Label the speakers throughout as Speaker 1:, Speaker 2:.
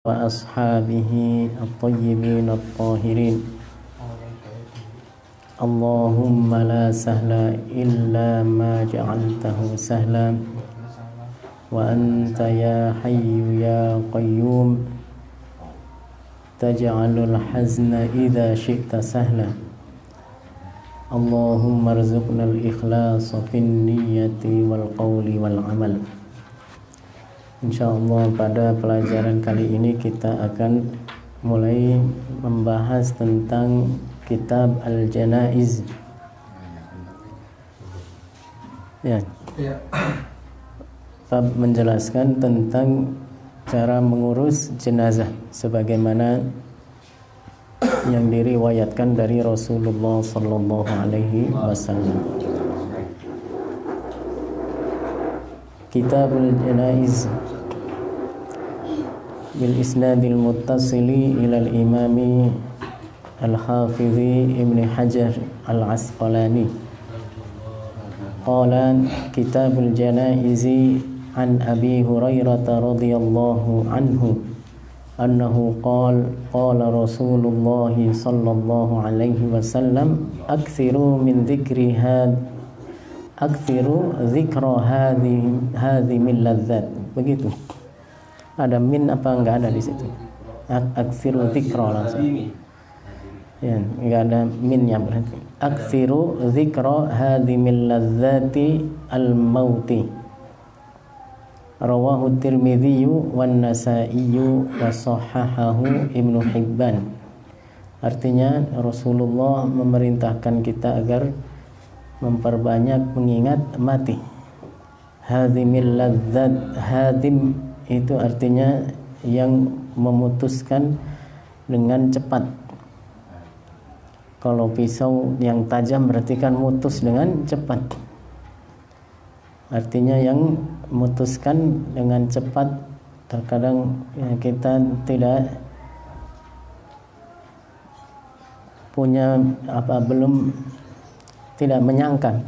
Speaker 1: وأصحابه الطيبين الطاهرين. اللهم لا سهل إلا ما جعلته سهلا وأنت يا حي يا قيوم تجعل الحزن إذا شئت سهلا. اللهم ارزقنا الإخلاص في النية والقول والعمل. InsyaAllah pada pelajaran kali ini kita akan mulai membahas tentang kitab Al-Janaiz. Bab menjelaskan tentang cara mengurus jenazah sebagaimana yang diriwayatkan dari Rasulullah sallallahu alaihi wasallam. Kitabul Janaiz bil isnadil muttasili ilal imami al-hafizi Ibn Hajar al-Asqalani qala kitabul janaizi an Abi Hurairah radhiyallahu anhu annahu qala Rasulullah sallallahu alaihi wasallam akthiru min dhikri akthiru dzikra hadhi min ladzat. Begitu. Ada min apa enggak ada di situ? Akthiru dzikra langsung. Ya, enggak ada minnya berarti. Akthiru dzikra hadhi min ladzati al-mauti. Rawahu Tirmidzi wan Nasa'i wa sahahahu Ibnu Hibban. Artinya Rasulullah memerintahkan kita agar memperbanyak mengingat mati. Hadimil ladzat, hadim itu artinya yang memutuskan dengan cepat. Kalau pisau yang tajam berarti kan mutus dengan cepat. Artinya yang memutuskan dengan cepat. Terkadang kita tidak punya tidak menyangka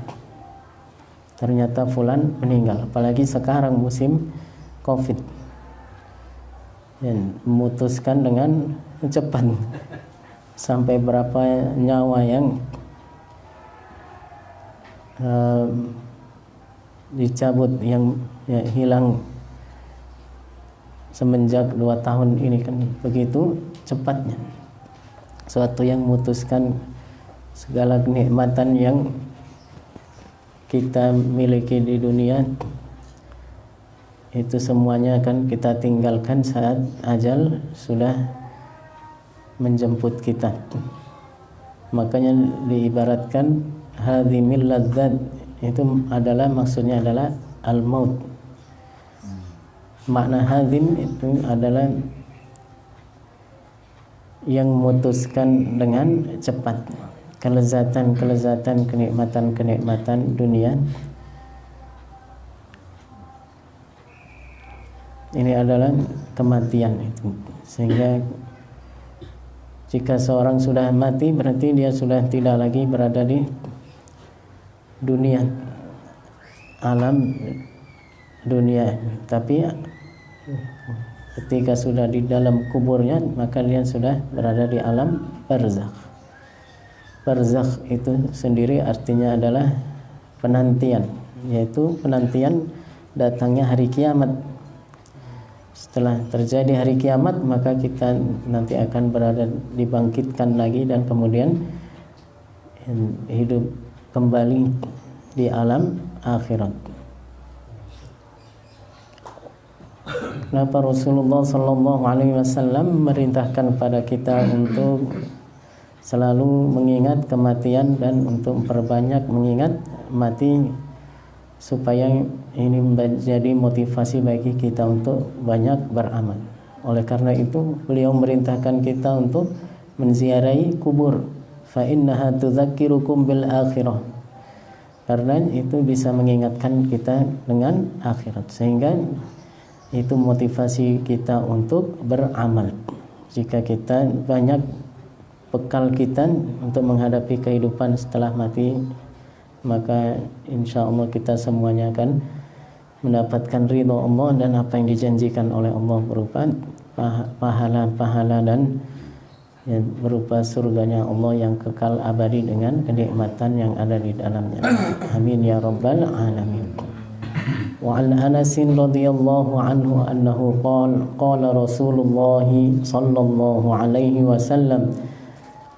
Speaker 1: ternyata fulan meninggal, apalagi sekarang musim Covid, dan memutuskan dengan cepat sampai berapa nyawa yang dicabut, yang hilang semenjak 2 tahun ini kan begitu cepatnya. Suatu yang memutuskan segala kenikmatan yang kita miliki di dunia itu semuanya akan kita tinggalkan saat ajal sudah menjemput kita. Makanya diibaratkan hadhimil ladzat itu adalah maksudnya adalah al-maut. Makna hadim itu adalah yang memutuskan dengan cepat. Kelezatan, kenikmatan dunia ini adalah kematian itu. Sehingga jika seorang sudah mati berarti dia sudah tidak lagi berada di dunia, alam dunia, tapi ketika sudah di dalam kuburnya maka dia sudah berada di alam barzakh. Barzakh itu sendiri artinya adalah penantian, yaitu penantian datangnya hari kiamat. Setelah terjadi hari kiamat maka kita nanti akan berada dibangkitkan lagi dan kemudian hidup kembali di alam akhirat. Kenapa Rasulullah sallallahu alaihi wasallam memerintahkan pada kita untuk selalu mengingat kematian dan untuk memperbanyak mengingat mati, supaya ini menjadi motivasi bagi kita untuk banyak beramal. Oleh karena itu beliau memerintahkan kita untuk menziarahi kubur, fa innaha tudzakirukum bil akhirah, karena itu bisa mengingatkan kita dengan akhirat, sehingga itu motivasi kita untuk beramal. Jika kita banyak bekal kita untuk menghadapi kehidupan setelah mati, maka insya Allah kita semuanya akan mendapatkan ridha Allah dan apa yang dijanjikan oleh Allah berupa pahala-pahala dan ya, berupa surganya Allah yang kekal abadi dengan kenikmatan yang ada di dalamnya. Amin ya rabbal alamin. Wa an Anas radhiyallahu anhu annahu qala Rasulullah sallallahu alaihi wasallam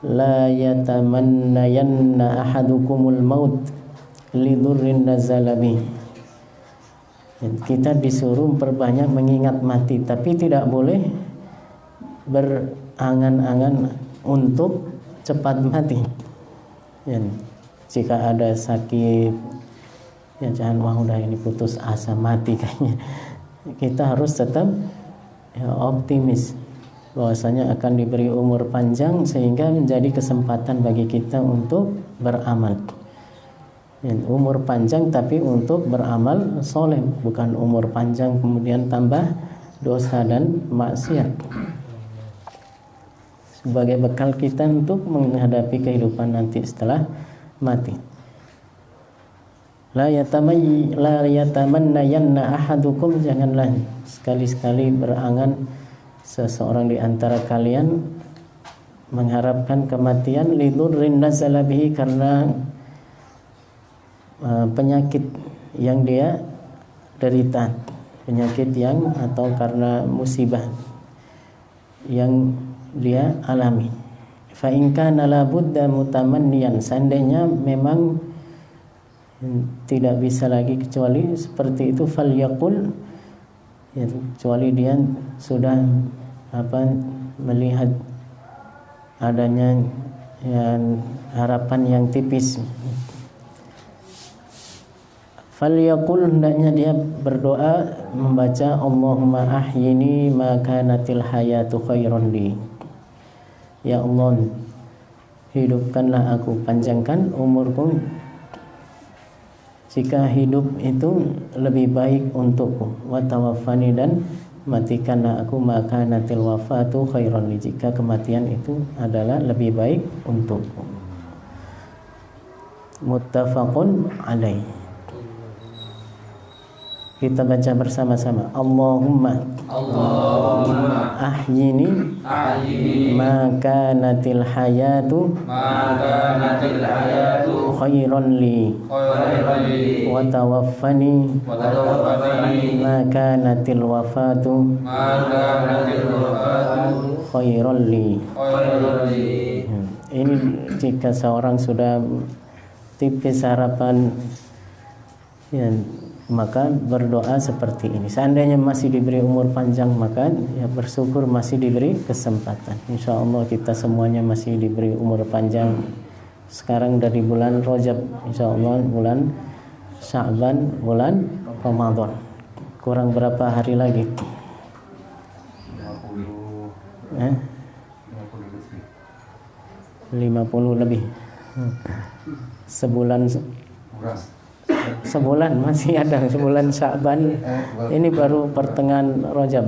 Speaker 1: la yatamannayanna ahadukumul maut lidurrin nazala bih. Kita disuruh perbanyak mengingat mati, tapi tidak boleh berangan-angan untuk cepat mati. Ya, jika ada sakit, ya jangan wah udah ini putus asa mati kayaknya. Kita harus tetap ya, optimis bahwasanya akan diberi umur panjang sehingga menjadi kesempatan bagi kita untuk beramal. Ya, umur panjang tapi untuk beramal soleh, bukan umur panjang kemudian tambah dosa dan maksiat. Sebagai bekal kita untuk menghadapi kehidupan nanti setelah mati. La yatamannayanna ahadukum, janganlah sekali-sekali berangan seseorang di antara kalian mengharapkan kematian lidurrin nazala bihi, karena penyakit yang dia derita, penyakit yang atau karena musibah yang dia alami. Fa in kana la budda mutamanniyan, seandainya memang tidak bisa lagi kecuali seperti itu, falyaqul, ya, kecuali dia sudah melihat adanya ya, harapan yang tipis. Falyaqul, hendaknya dia berdoa membaca Allahumma ahyini ma kanatil hayatu khairan li. Ya Allah, hidupkanlah aku, panjangkan umurku jika hidup itu lebih baik untukku. Wa tawaffani, dan matikanlah aku ma kanatil wafatu khairan li, jika kematian itu adalah lebih baik untukku. Muttafaqun alaih. Kita baca bersama-sama. Allahumma ahyini ma kanatil hayatu khairan li wa tawaffani ma kanatil wafatu khairan li. Ini jika seorang sudah tipis harapan, ya, maka berdoa seperti ini. Seandainya masih diberi umur panjang, maka ya bersyukur masih diberi kesempatan. Insya Allah kita semuanya masih diberi umur panjang. Sekarang dari bulan Rajab, insya Allah bulan Sya'ban, bulan Ramadan. Kurang berapa hari lagi? 50 lebih. Sebulan masih ada, sebulan Sya'ban. Ini baru pertengahan Rajab,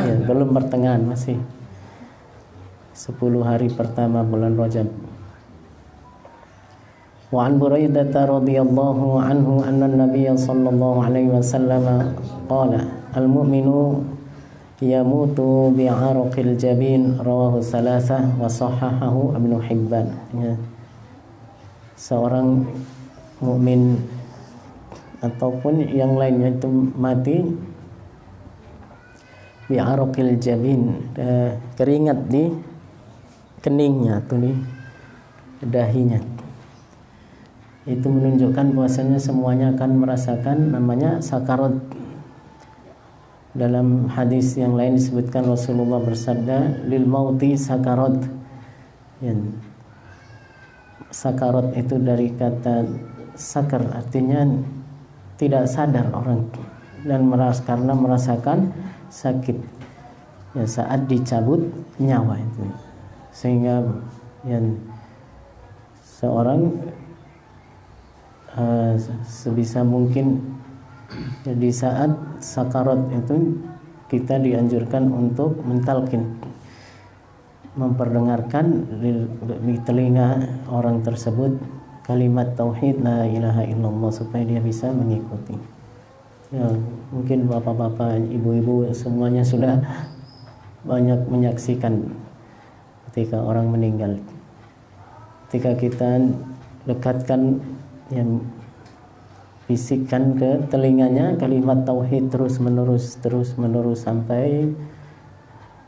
Speaker 1: ya, belum pertengahan, masih 10 hari pertama bulan Rajab. Wa an Buraidah radhiyallahu anhu anna Nabiy sallallahu alaihi wasallam qala al-mu'minu yamutu bi'araqil jabin, rawahu thalathah wa sahahahu Ibnu Hibban. Ya. Seorang mukmin ataupun yang lainnya itu mati bi'araqil jabin, keringat di keningnya atau di dahinya. Itu menunjukkan bahwasanya semuanya akan merasakan namanya sakarat. Dalam hadis yang lain disebutkan Rasulullah bersabda, lil mauti sakarat. Ya. Sakarat itu dari kata sakar, artinya tidak sadar orang, dan karena merasakan sakit ya, saat dicabut nyawa itu, sehingga ya, seorang sebisa mungkin ya, di saat sakarat itu kita dianjurkan untuk mentalkin, memperdengarkan di telinga orang tersebut kalimat tauhid la ilaha illallah supaya dia bisa mengikuti. Ya, mungkin bapak-bapak, ibu-ibu semuanya sudah banyak menyaksikan ketika orang meninggal. Ketika kita dekatkan yang bisikkan ke telinganya kalimat tauhid terus menerus sampai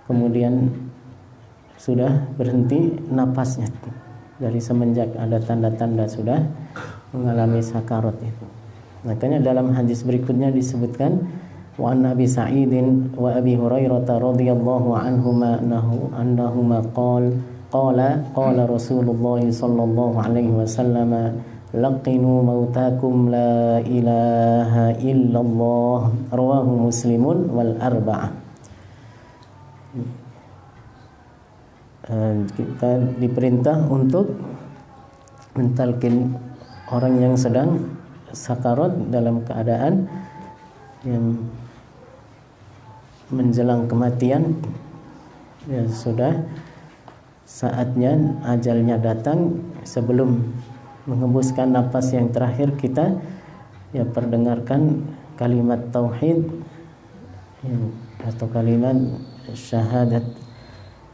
Speaker 1: kemudian sudah berhenti napasnya, dari semenjak ada tanda-tanda sudah mengalami sakarat itu. Makanya dalam hadis berikutnya disebutkan wa an Abi Sa'idin wa Abi Hurairah radhiyallahu anhuma annahuma qala Rasulullah sallallahu alaihi wasallam laqinu mautakum la ilaha illallah rawahu Muslimun wal arba'ah. Kita diperintah untuk mentalkin orang yang sedang sakarat dalam keadaan yang menjelang kematian, ya sudah saatnya ajalnya datang. Sebelum menghembuskan napas yang terakhir, kita ya perdengarkan kalimat tauhid atau kalimat syahadat,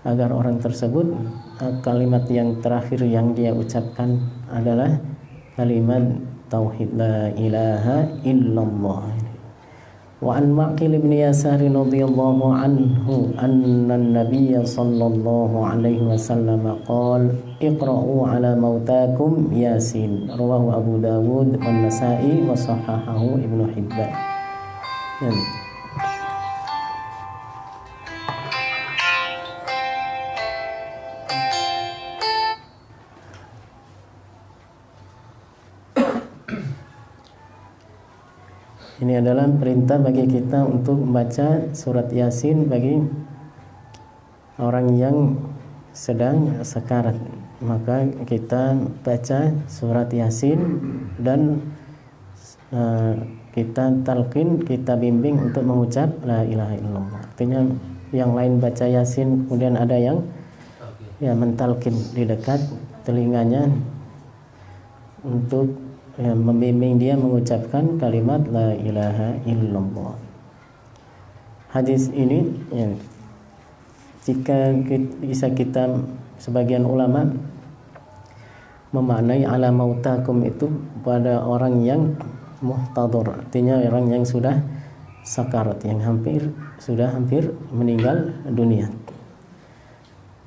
Speaker 1: agar orang tersebut kalimat yang terakhir yang dia ucapkan adalah kalimat tauhid la ilaha illallah. Wa an Ma'qil bin Yasar radhiyallahu anhu anna an-nabiy sallallahu alaihi wasallam qala iqra'u ala mautakum Yasin, rawahu Abu Dawud wan Nasa'i wa sahahahu Ibnu Hibban. Ini adalah perintah bagi kita untuk membaca surat Yasin bagi orang yang sedang sekarat. Maka kita baca surat Yasin dan kita talqin, kita bimbing untuk mengucap la ilaha illallah. Artinya yang lain baca Yasin, kemudian ada yang ya mentalqin di dekat telinganya untuk membimbing dia mengucapkan kalimat la ilaha illallah. Hadis ini ya, jika bisa kita, sebagian ulama memaknai ala mautakum itu pada orang yang muhtadur, artinya orang yang sudah sakarat, yang sudah hampir meninggal dunia.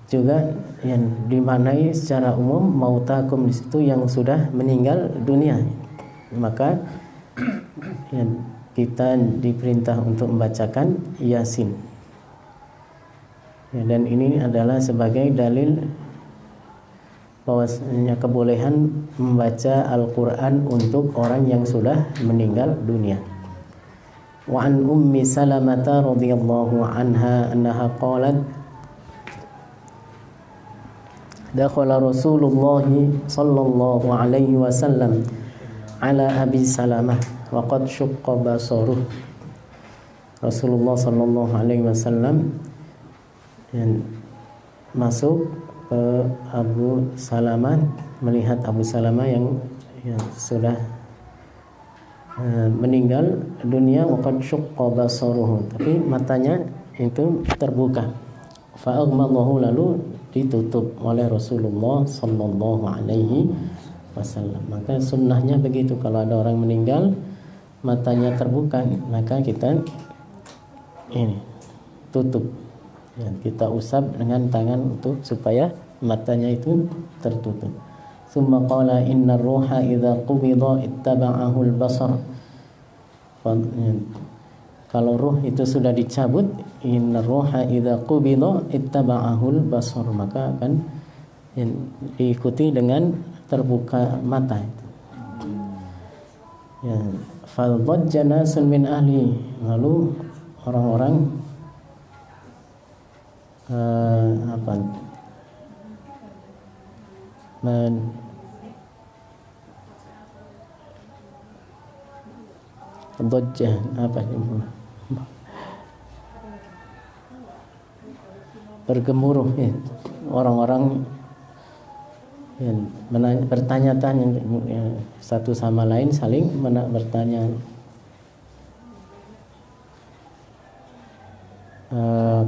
Speaker 1: Juga yang dimaknai secara umum mautakum di situ yang sudah meninggal dunia. Maka yang kita diperintah untuk membacakan Yasin. Ya, dan ini adalah sebagai dalil bahwasanya kebolehan membaca Al-Qur'an untuk orang yang sudah meninggal dunia. Wa an Ummi Salamah radhiyallahu anha annaha qalat dakhala Rasulullah sallallahu alaihi wasallam ala Abi Salamah wa qad syaqqa basaruh. Rasulullah sallallahu alaihi wasallam masuk ke Abu Salamah, melihat Abu Salamah yang sudah meninggal dunia, wa qad syaqqa basaruh, tapi matanya itu terbuka. Fa aghmadhahu, lalu ditutup oleh Rasulullah sallallahu alaihi wasallam. Maka sunnahnya begitu, kalau ada orang meninggal matanya terbuka, maka kita ini tutup, ya, kita usap dengan tangan untuk supaya matanya itu tertutup. Tsumma qala innar ruha idza qubida ittaba'ahu al-basar. Kalau ruh itu sudah dicabut, innar ruha idza qubida ittaba'ahul basar, maka akan diikuti dengan terbuka mata. Ya, fadhajja nasun min ahli, lalu orang-orang dajjah bergemuruh, ya. Orang-orang bertanya-tanya, ya, satu sama lain saling bertanya.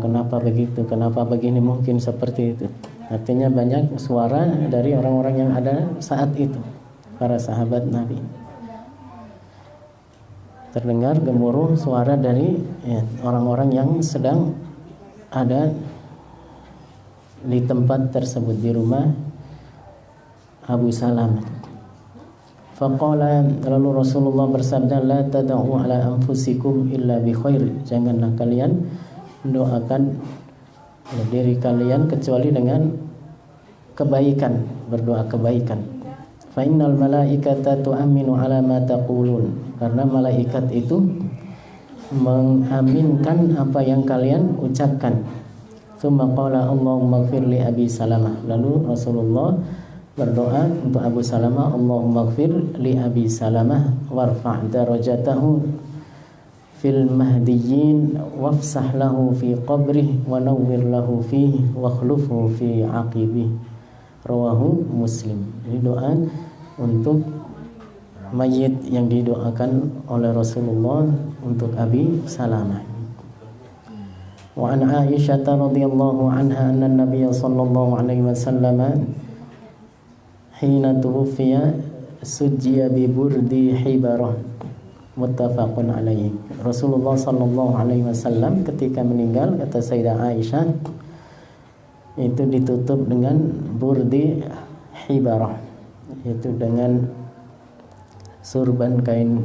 Speaker 1: kenapa begitu, kenapa begini, mungkin seperti itu. Artinya banyak suara dari orang-orang yang ada saat itu, para sahabat Nabi. Terdengar gemuruh suara dari orang-orang yang sedang ada di tempat tersebut, di rumah Abu Salamah. Faqala, lalu Rasulullah bersabda, la tad'u ala anfusikum illa bi khair, janganlah kalian mendoakan diri kalian kecuali dengan kebaikan, berdoa kebaikan. Fa innal malaikata tu'minu ala ma taqulun, karena malaikat itu mengaminkan apa yang kalian ucapkan. Tsumma qala Allahumma ighfir li Abi Salamah, lalu Rasulullah berdoa untuk Abu Salamah, Allahumma ighfir li Abi Salamah warfa' darajatahu fil mahdiyyin wafsah lahu fi qabrihi wa nawwir lahu fihi wa khlufhu fi aqibihi. Rawahu Muslim. Ini doa untuk mayit yang didoakan oleh Rasulullah untuk Abi Salamah. Wa an Aisyah radhiyallahu anha anna Nabiy sallallahu alaihi wasallam hina tuwfiya sujjiya bi burdi hibarah, muttafaqun alaihi. Rasulullah sallallahu alaihi wasallam ketika meninggal, kata Sayyidah Aisyah, itu ditutup dengan burdi hibarah, yaitu dengan kain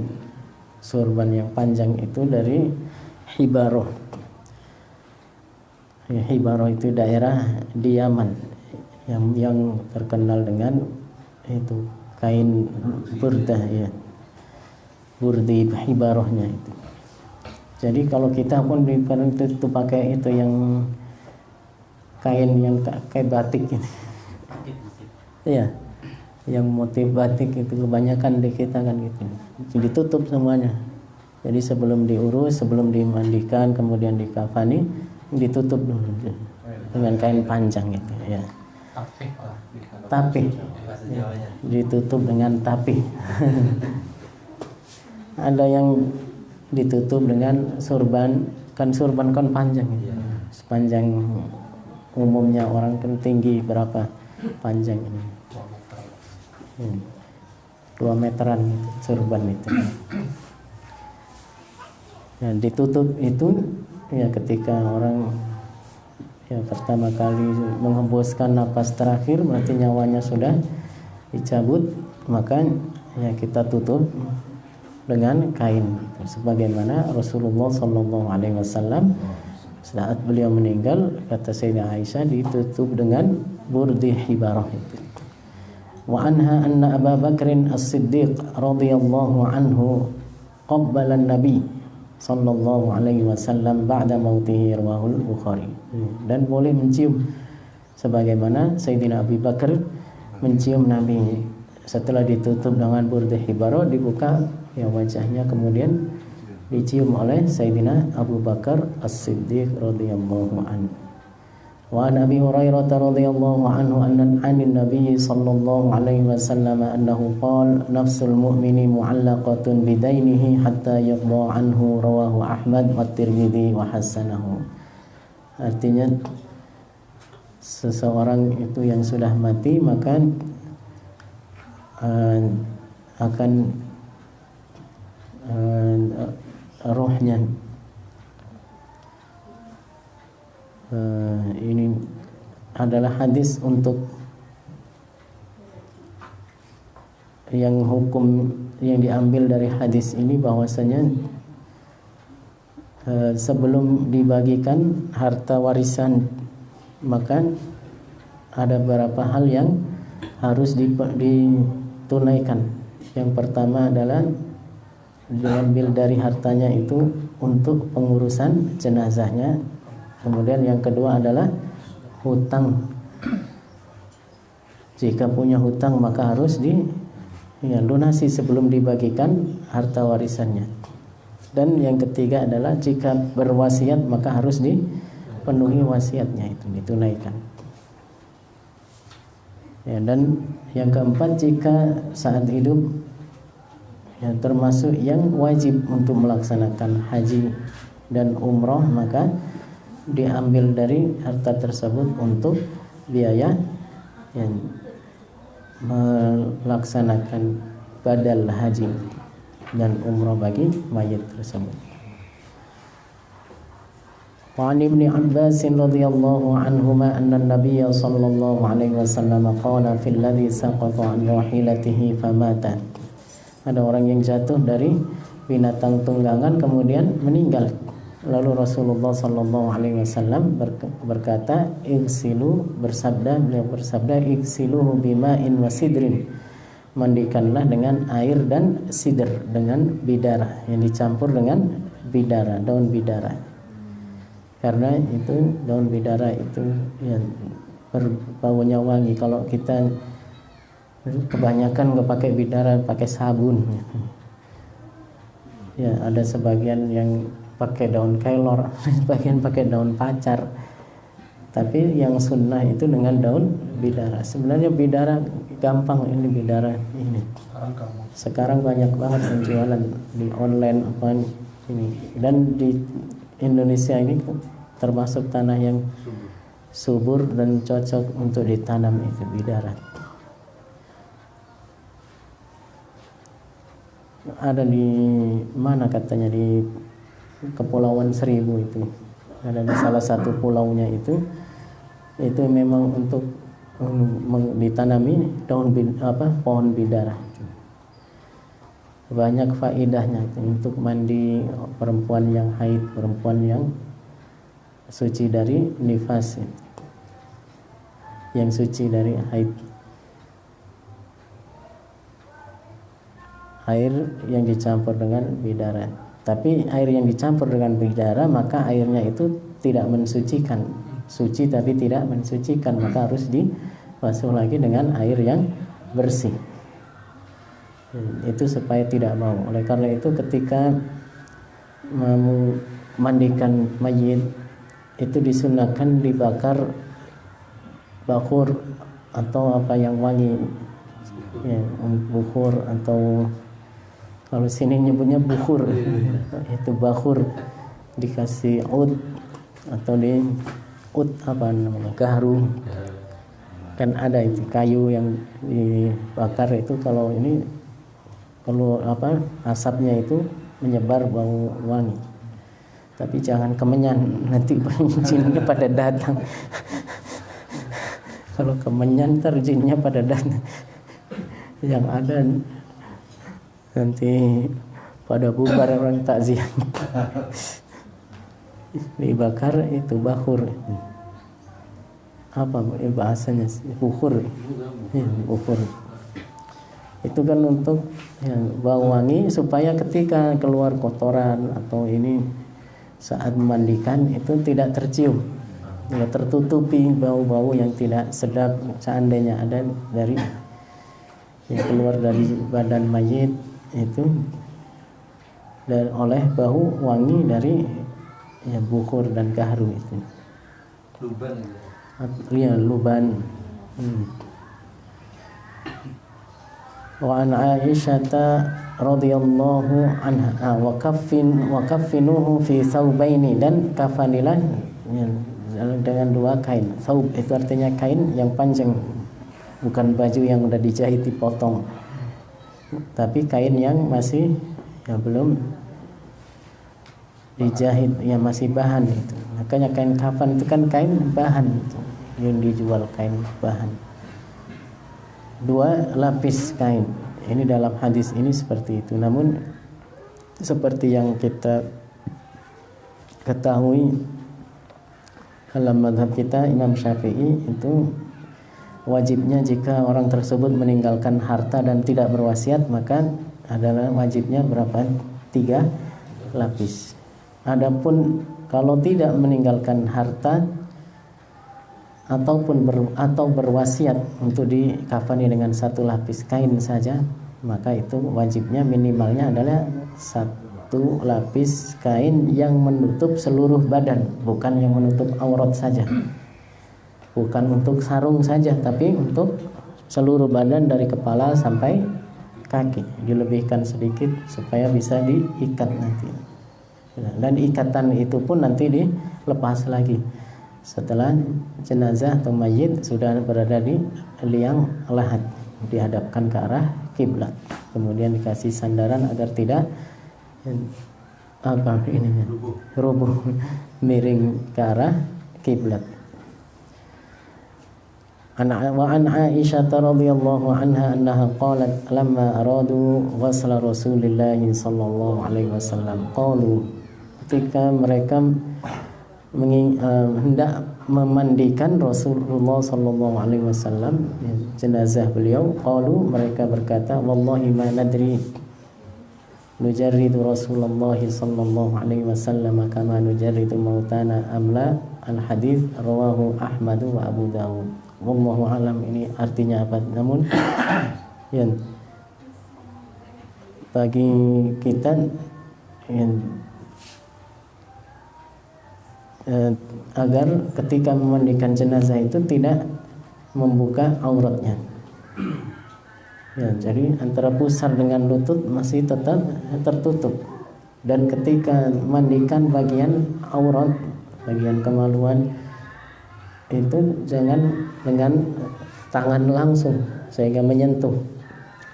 Speaker 1: surban yang panjang itu dari hibarah. Hibarah itu daerah di Yaman yang terkenal dengan itu kain burdah, ya, burdi hibarahnya itu. Jadi kalau kita pun itu pakai itu yang kain yang kayak batik gitu. Iya, yang motif batik itu kebanyakan di kita kan gitu. Ditutup semuanya. Jadi sebelum diurus, sebelum dimandikan, kemudian dikafani, ditutup dulu dengan kain panjang itu, ya. Tapih. Ditutup dengan tapih. Ada yang ditutup dengan surban, kan surban kan panjang gitu. Sepanjang umumnya orang kan tinggi berapa panjang ini, 2 meteran gitu, surban itu. Ya, ditutup itu ya ketika orang ya pertama kali menghembuskan napas terakhir, berarti nyawanya sudah dicabut, maka ya kita tutup dengan kain, sebagaimana Rasulullah sallallahu alaihi wasallam saat beliau meninggal, kata Sayyidah Aisyah, ditutup dengan burdi hibarah itu. Wa anha anna Abu Bakr As-Siddiq radhiyallahu anhu qabbala an-nabi sallallahu alaihi wasallam ba'da mautihi, rawahul Bukhari. Dan boleh mencium sebagaimana Sayyidina Abu Bakar mencium Nabi setelah ditutup dengan burdi hibarah, dibuka ya wajahnya, kemudian dicium oleh Sayyidina Abu Bakar As-Siddiq radhiyallahu anhu. Wa an Abi Hurairah radhiyallahu anhu anna Nabi sallallahu alaihi wasallam annahu qala nafsul mu'mini mu'allaqatun bidainihi hatta yaqda anhu, rawahu Ahmad wa Tirmidzi wa hasanahu. Artinya seseorang itu yang sudah mati maka akan rohnya ini adalah hadis untuk yang hukum yang diambil dari hadis ini, bahwasanya sebelum dibagikan harta warisan maka ada beberapa hal yang harus ditunaikan. Yang pertama adalah diambil dari hartanya itu untuk pengurusan jenazahnya. Kemudian yang kedua adalah hutang. Jika punya hutang maka harus lunasi sebelum dibagikan harta warisannya. Dan yang ketiga adalah jika berwasiat maka harus dipenuhi wasiatnya, itu ditunaikan. Ya, dan yang keempat, jika saat hidup ya, termasuk yang wajib untuk melaksanakan haji dan umroh, maka diambil dari harta tersebut untuk biaya yang melaksanakan badal haji dan umrah bagi mayit tersebut. وعن ابن عباس رضي الله عنهما أن النبي صلى الله عليه وسلم قال في الذي سقط عن راحلته فمات. Ada orang yang jatuh dari binatang tunggangan kemudian meninggal. Lalu Rasulullah sallallahu alaihi wasallam berkata, beliau bersabda, "Igsiluhu bima'in wa sidrin." Mandikanlah dengan air dan sidr, dengan bidara yang dicampur dengan bidara, daun bidara. Karena itu daun bidara itu yang berbaunya wangi. Kalau kita kebanyakan nggak pakai bidara, pakai sabun. Ya, ada sebagian yang pakai daun kelor, sebagian pakai daun pacar. Tapi yang sunnah itu dengan daun bidara. Sebenarnya bidara gampang, ini bidara ini. Sekarang banyak banget yang jualan di online apa ini. Dan di Indonesia ini termasuk tanah yang subur dan cocok untuk ditanam itu bidara. Ada di mana katanya, di Kepulauan Seribu itu. Ada di salah satu pulaunya itu memang untuk ditanami pohon bidara. Banyak faedahnya itu untuk mandi perempuan yang haid, perempuan yang suci dari nifas, yang suci dari haid. Air yang dicampur dengan bidara. Tapi air yang dicampur dengan bidara, maka airnya itu tidak mensucikan. Suci tapi tidak mensucikan, maka harus dibasuh lagi dengan air yang bersih. Itu supaya tidak bau. Oleh karena itu ketika memandikan mayit itu disunahkan dibakar bakhur atau apa yang wangi, ya, bukhur atau kalau sini nyebutnya bukhur, itu bakhur, dikasih ud atau di ud apa namanya, gahru, kan ada itu kayu yang dibakar itu. Kalau ini perlu asapnya itu menyebar bau wangi. Tapi jangan kemenyan, nanti jinnya pada datang. Kalau kemenyan ntar jinnya pada datang. Yang ada nanti pada bubar orang takziah. Dibakar itu bakhur. Apa bahasanya? Bukhur. Bukhur. Itu kan untuk bau wangi supaya ketika keluar kotoran atau ini saat memandikan itu tidak tercium, tidak tertutupi bau-bau yang tidak sedap seandainya ada dari yang keluar dari badan mayit itu dan oleh bau wangi dari bukhur dan gahru itu. Luban. Iya, luban. Wa an Aisyah radhiyallahu anha wa kaffinuhu fi thawbaini, dan kafanilah dengan dua kain. Thawb itu artinya kain yang panjang, bukan baju yang udah dijahit dipotong, tapi kain yang masih belum dijahit, yang masih bahan itu. Makanya kain kafan itu kan kain bahan itu, yang dijual kain bahan. 2 lapis kain. Ini dalam hadis ini seperti itu. Namun seperti yang kita ketahui dalam mazhab kita Imam Syafi'i itu wajibnya jika orang tersebut meninggalkan harta dan tidak berwasiat, maka adalah wajibnya berapa? 3 lapis. Adapun kalau tidak meninggalkan harta atau berwasiat untuk dikafani dengan 1 lapis kain saja, maka itu wajibnya minimalnya adalah 1 lapis kain yang menutup seluruh badan, bukan yang menutup aurat saja, bukan untuk sarung saja, tapi untuk seluruh badan dari kepala sampai kaki. Dilebihkan sedikit supaya bisa diikat nanti. dan ikatan itu pun nanti dilepas lagi setelah jenazah atau mayit sudah berada di liang lahat, dihadapkan ke arah kiblat, kemudian dikasih sandaran agar tidak rubuh miring ke arah kiblat. Wa an Aisyah radhiyallahu anha annaha qalat lamma aradu ghusla Rasulillah sallallahu alaihi wasallam qalu, ketika mereka hendak memandikan Rasulullah sallallahu alaihi wasallam jenazah beliau, qalu, mereka berkata, wallahi ma nadri nujarridu Rasulullah sallallahu alaihi wasallam kama nujarridu mautana amla. Al hadis rawahu Ahmad wa Abu Dawud. Wallahu alam, ini artinya apa? Namun ya, bagi kita agar ketika memandikan jenazah itu tidak membuka auratnya. Ya, jadi antara pusar dengan lutut masih tetap tertutup. Dan ketika mandikan bagian aurat, bagian kemaluan itu jangan dengan tangan langsung sehingga menyentuh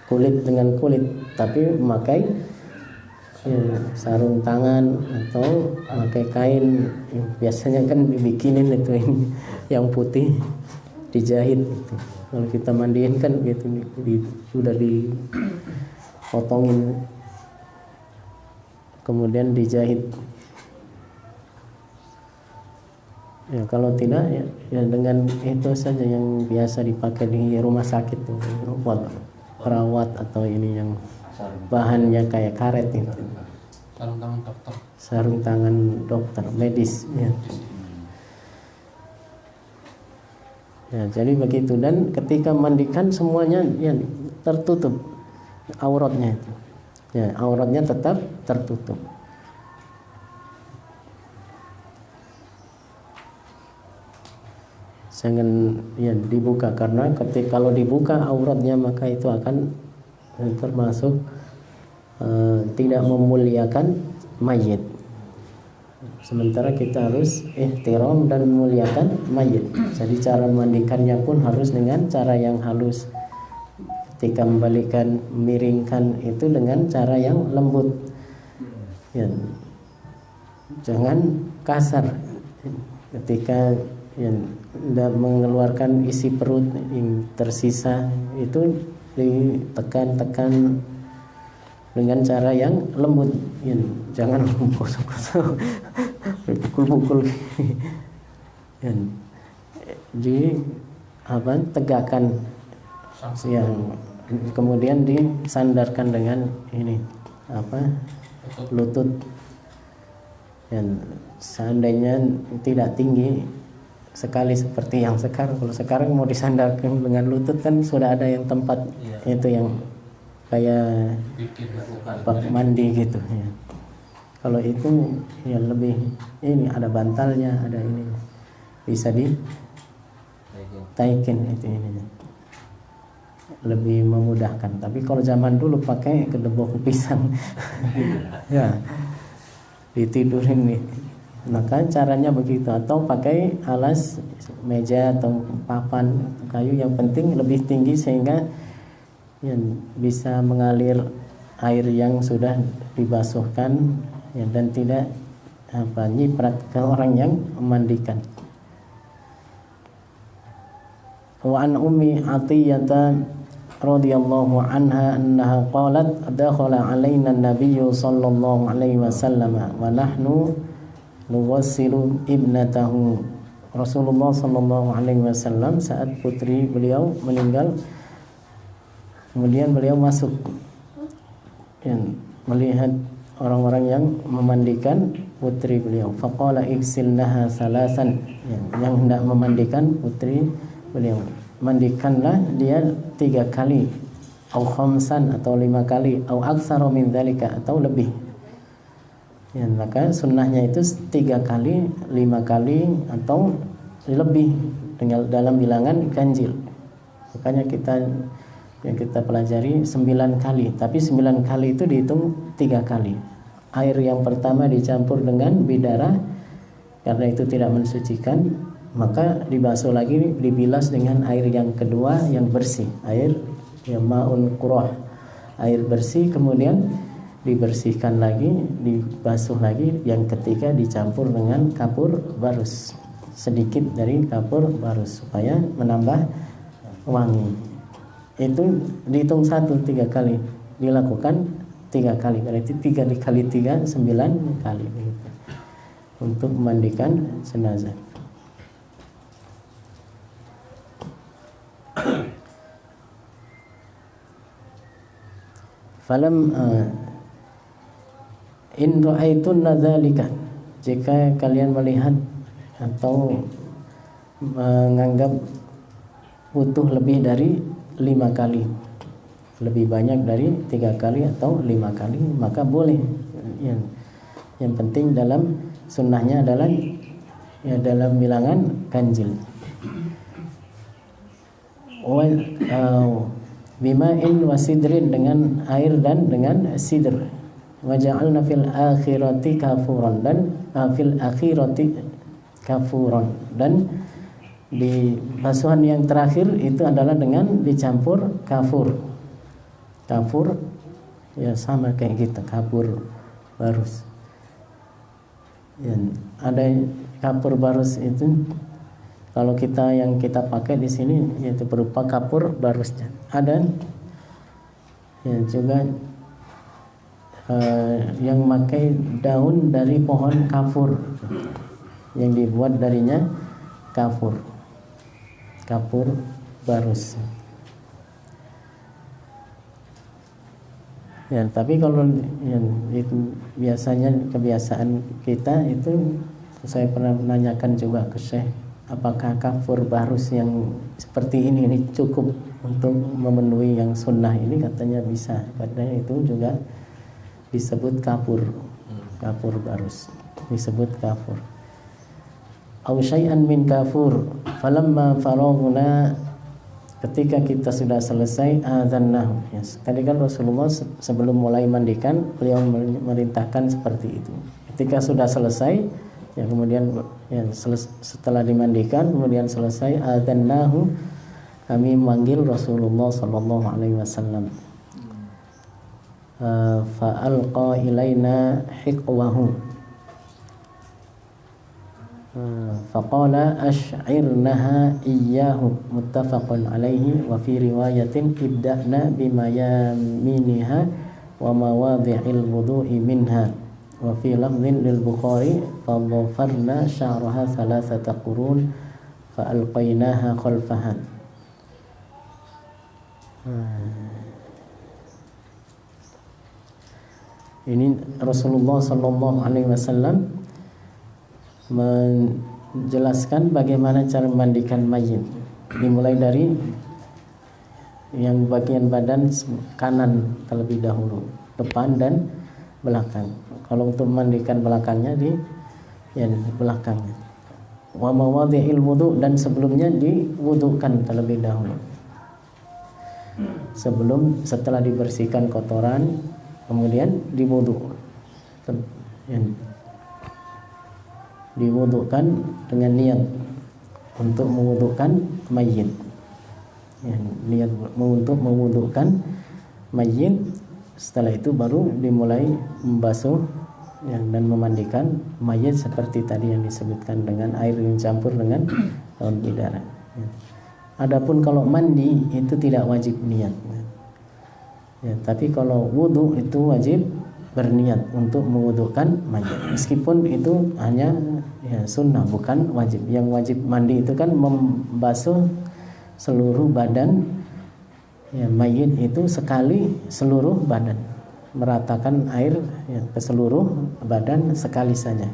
Speaker 1: kulit dengan kulit, tapi memakai sarung tangan atau pakai kain, biasanya kan dibikinin itu ini yang putih dijahit gitu. Kalau kita mandiin kan gitu sudah dipotongin kemudian dijahit. Ya, kalau tidak ya dengan itu saja yang biasa dipakai di rumah sakit tuh, buat perawat atau ini yang bahannya kayak karet itu.
Speaker 2: Sarung tangan dokter.
Speaker 1: Sarung tangan dokter medis ya. Ya, jadi begitu, dan ketika mandikan semuanya ya tertutup auratnya itu. Ya, auratnya tetap tertutup. Jangan ya dibuka, karena kalau dibuka auratnya maka itu akan termasuk tidak memuliakan mayit. Sementara kita harus ihtiram dan memuliakan mayit. Jadi cara memandikannya pun harus dengan cara yang halus. Ketika membalikkan, miringkan itu dengan cara yang lembut. Ya. Jangan kasar. Ketika mengeluarkan isi perut yang tersisa itu ditekan-tekan dengan cara yang lembut, ya, jangan gosok-gosok, pukul-pukul. Ya. Jadi tegakkan yang kemudian disandarkan dengan ini lutut. Dan seandainya tidak tinggi sekali seperti yang sekarang, kalau sekarang mau disandarkan dengan lutut kan sudah ada yang tempat itu yang kayak bak mandi gitu ya. Kalau itu ya lebih ini ada bantalnya, ada ini bisa ditaikin itu ini lebih memudahkan. Tapi kalau zaman dulu pakai kedebok pisang ya ditidurin nih, maka caranya begitu, atau pakai alas meja atau papan kayu, yang penting lebih tinggi sehingga ya, bisa mengalir air yang sudah dibasuhkan ya, dan tidak nyiprat ke orang yang memandikan. Wa an Ummi Athiyyah radhiyallahu anha annaha qalat dakhala alaina an-nabiy sallallahu alaihi wasallam wa nahnu nuwassilu ibnatahu. Rasulullah sallallahu alaihi wasallam saat putri beliau meninggal, kemudian beliau masuk yang melihat orang-orang yang memandikan putri beliau. Faqala igsilnaha salasan, yang hendak memandikan putri beliau, mandikanlah dia 3 kali, au khamsan atau 5 kali, au aktsara min dzalika atau lebih. Ya, maka sunnahnya itu 3 kali, 5 kali atau lebih dengan dalam bilangan ganjil. Makanya yang kita pelajari 9 kali, tapi 9 kali itu dihitung 3 kali. air yang pertama dicampur dengan bidara karena itu tidak mensucikan, maka dibasuh lagi, dibilas dengan air yang kedua yang bersih, air yang ma'un qurah, air bersih, kemudian dibersihkan lagi, dibasuh lagi, yang ketiga dicampur dengan kapur barus, sedikit dari kapur barus supaya menambah wangi. Itu dihitung 3 kali, dilakukan 3 kali, berarti 3 dikali 3 9 kali begitu, untuk memandikan jenazah. Falam in ra'aitunna dzalika, jika kalian melihat atau menganggap butuh lebih dari 5 kali, lebih banyak dari 3 kali atau 5 kali, maka boleh. Yang penting dalam sunnahnya adalah ya dalam bilangan ganjil. Bima'in wasidrin, dengan air dan dengan sidr. Waja'alna fil akhirati kafuran, dan fil akhirati kafuran, dan di basuhan yang terakhir itu adalah dengan dicampur kafur. Kafur ya sama kayak gitu, kafur barus. Ya, ada kafur barus itu kalau yang kita pakai di sini yaitu berupa kafur barusnya. Ada ya juga yang memakai daun dari pohon kafur yang dibuat darinya kafur barus. Ya, tapi kalau itu biasanya kebiasaan kita itu, saya pernah menanyakan juga ke Syekh, apakah kafur barus yang seperti ini cukup untuk memenuhi yang sunnah ini? Katanya bisa, katanya itu juga disebut kafur barus, disebut kafur. Au syai'an min kafur falamma faraghna, ketika kita sudah selesai adzannahu. Yes. Tadi kan Rasulullah sebelum mulai mandikan beliau memerintahkan seperti itu. Ketika sudah selesai ya kemudian ya, setelah dimandikan kemudian selesai adzannahu, kami memanggil Rasulullah sallallahu alaihi wasallam. Fa alqa ilaina hiqwahu faqala ash'irnaha iyyahu, muttafaqun alaihi, wa fi riwayatin ibda'na bima yaminiha wa mawadhi'il wudu'i minha, wa fi lafdhin lil Bukhari fadhafarna sya'raha thalathata qurun fa alqainaha khalfaha. Ini Rasulullah sallallahu alaihi wasallam menjelaskan bagaimana cara memandikan mayit, dimulai dari yang bagian badan kanan terlebih dahulu, depan dan belakang. Kalau untuk memandikan belakangnya di belakangnya. Wa mawadhi'il wudu, dan sebelumnya diwudukan terlebih dahulu. Setelah dibersihkan kotoran kemudian diwudu. Diwudukan dengan niat untuk mewudukan mayit. Ya, niat untuk mewudukan mayit. Setelah itu baru dimulai membasuh ya, dan memandikan mayit seperti tadi yang disebutkan dengan air yang campur dengan daun bidara. Ya. Adapun kalau mandi itu tidak wajib niat. Ya, tapi kalau wudu itu wajib berniat untuk mewudukan mayit, meskipun itu hanya ya, sunnah bukan wajib. Yang wajib mandi itu kan membasuh seluruh badan ya, mayit itu sekali seluruh badan, meratakan air ya, ke seluruh badan sekali saja,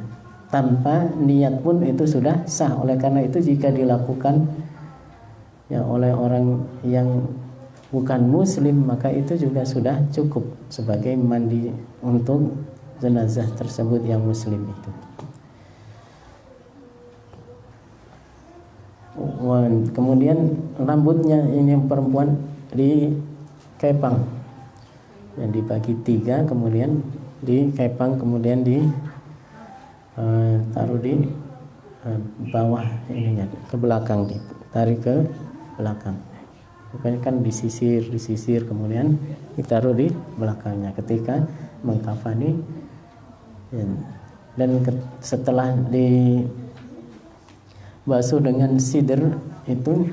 Speaker 1: tanpa niat pun itu sudah sah. Oleh karena itu jika dilakukan ya, oleh orang yang bukan muslim, maka itu juga sudah cukup sebagai mandi untuk jenazah tersebut yang muslim itu. Kemudian rambutnya ini yang perempuan dikepang, yang dibagi 3, kemudian dikepang kemudian taruh di bawah ininya, ke belakang, ditarik ke belakang. Bukan kan disisir kemudian ditaruh di belakangnya ketika mengkafani. Dan setelah dibasuh dengan sidr itu,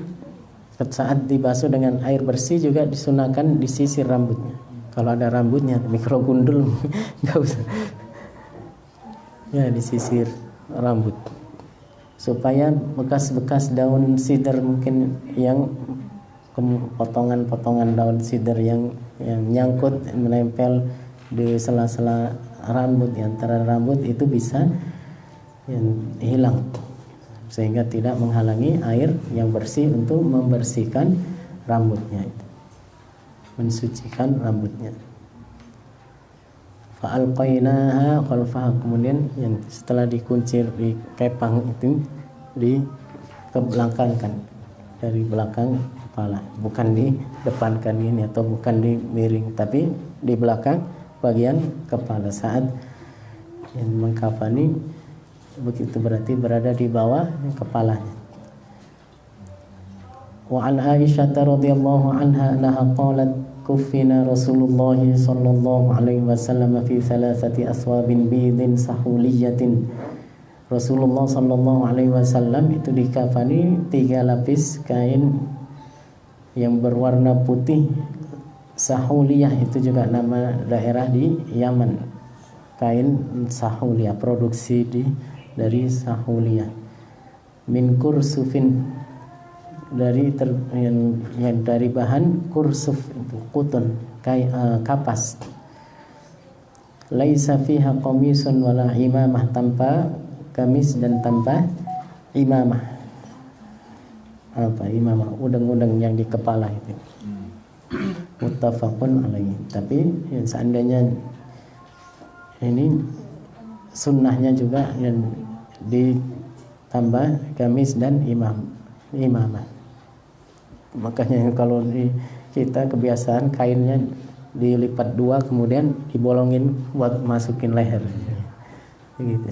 Speaker 1: saat dibasuh dengan air bersih juga disunahkan disisir rambutnya. Kalau ada rambutnya, mikro gundul nggak usah. Ya, disisir rambut supaya bekas-bekas daun sidr mungkin yang potongan-potongan daun sidr yang nyangkut menempel di sela-sela rambut, di antara rambut itu bisa hilang sehingga tidak menghalangi air yang bersih untuk membersihkan rambutnya itu, mensucikan rambutnya. Fa'alqainaha khalfaha, kemudian yang setelah dikuncir dikepang itu dikebelakangkan dari belakang kepala, bukan di depankan ini atau bukan di miring, tapi di belakang bagian kepala saat yang mengkafani, begitu berarti berada di bawah kepalanya. Wa an Aisyah radhiyallahu anha anha qalat kuffina Rasulullah sallallahu alaihi wasallam fi thalathati aswabin bidin sahuliyatin. Rasulullah sallallahu alaihi wasallam itu dikafani 3 lapis kain yang berwarna putih. Sahuliyah itu juga nama daerah di Yaman. Kain Sahuliyah produksi dari Sahuliyah. Min kursufin, dari dari bahan kursuf itu kutun, kapas. Laisa fiha qamisun wala imamah, tanpa gamis dan tanpa imamah. Apa imamah? Udeng-udeng yang di kepala itu. Muttafaqun alaihi. Tapi seandainya ini sunnahnya juga yang ditambah gamis dan imamah. Makanya kalau kita kebiasaan kainnya dilipat 2 kemudian dibolongin buat masukin leher, begitu.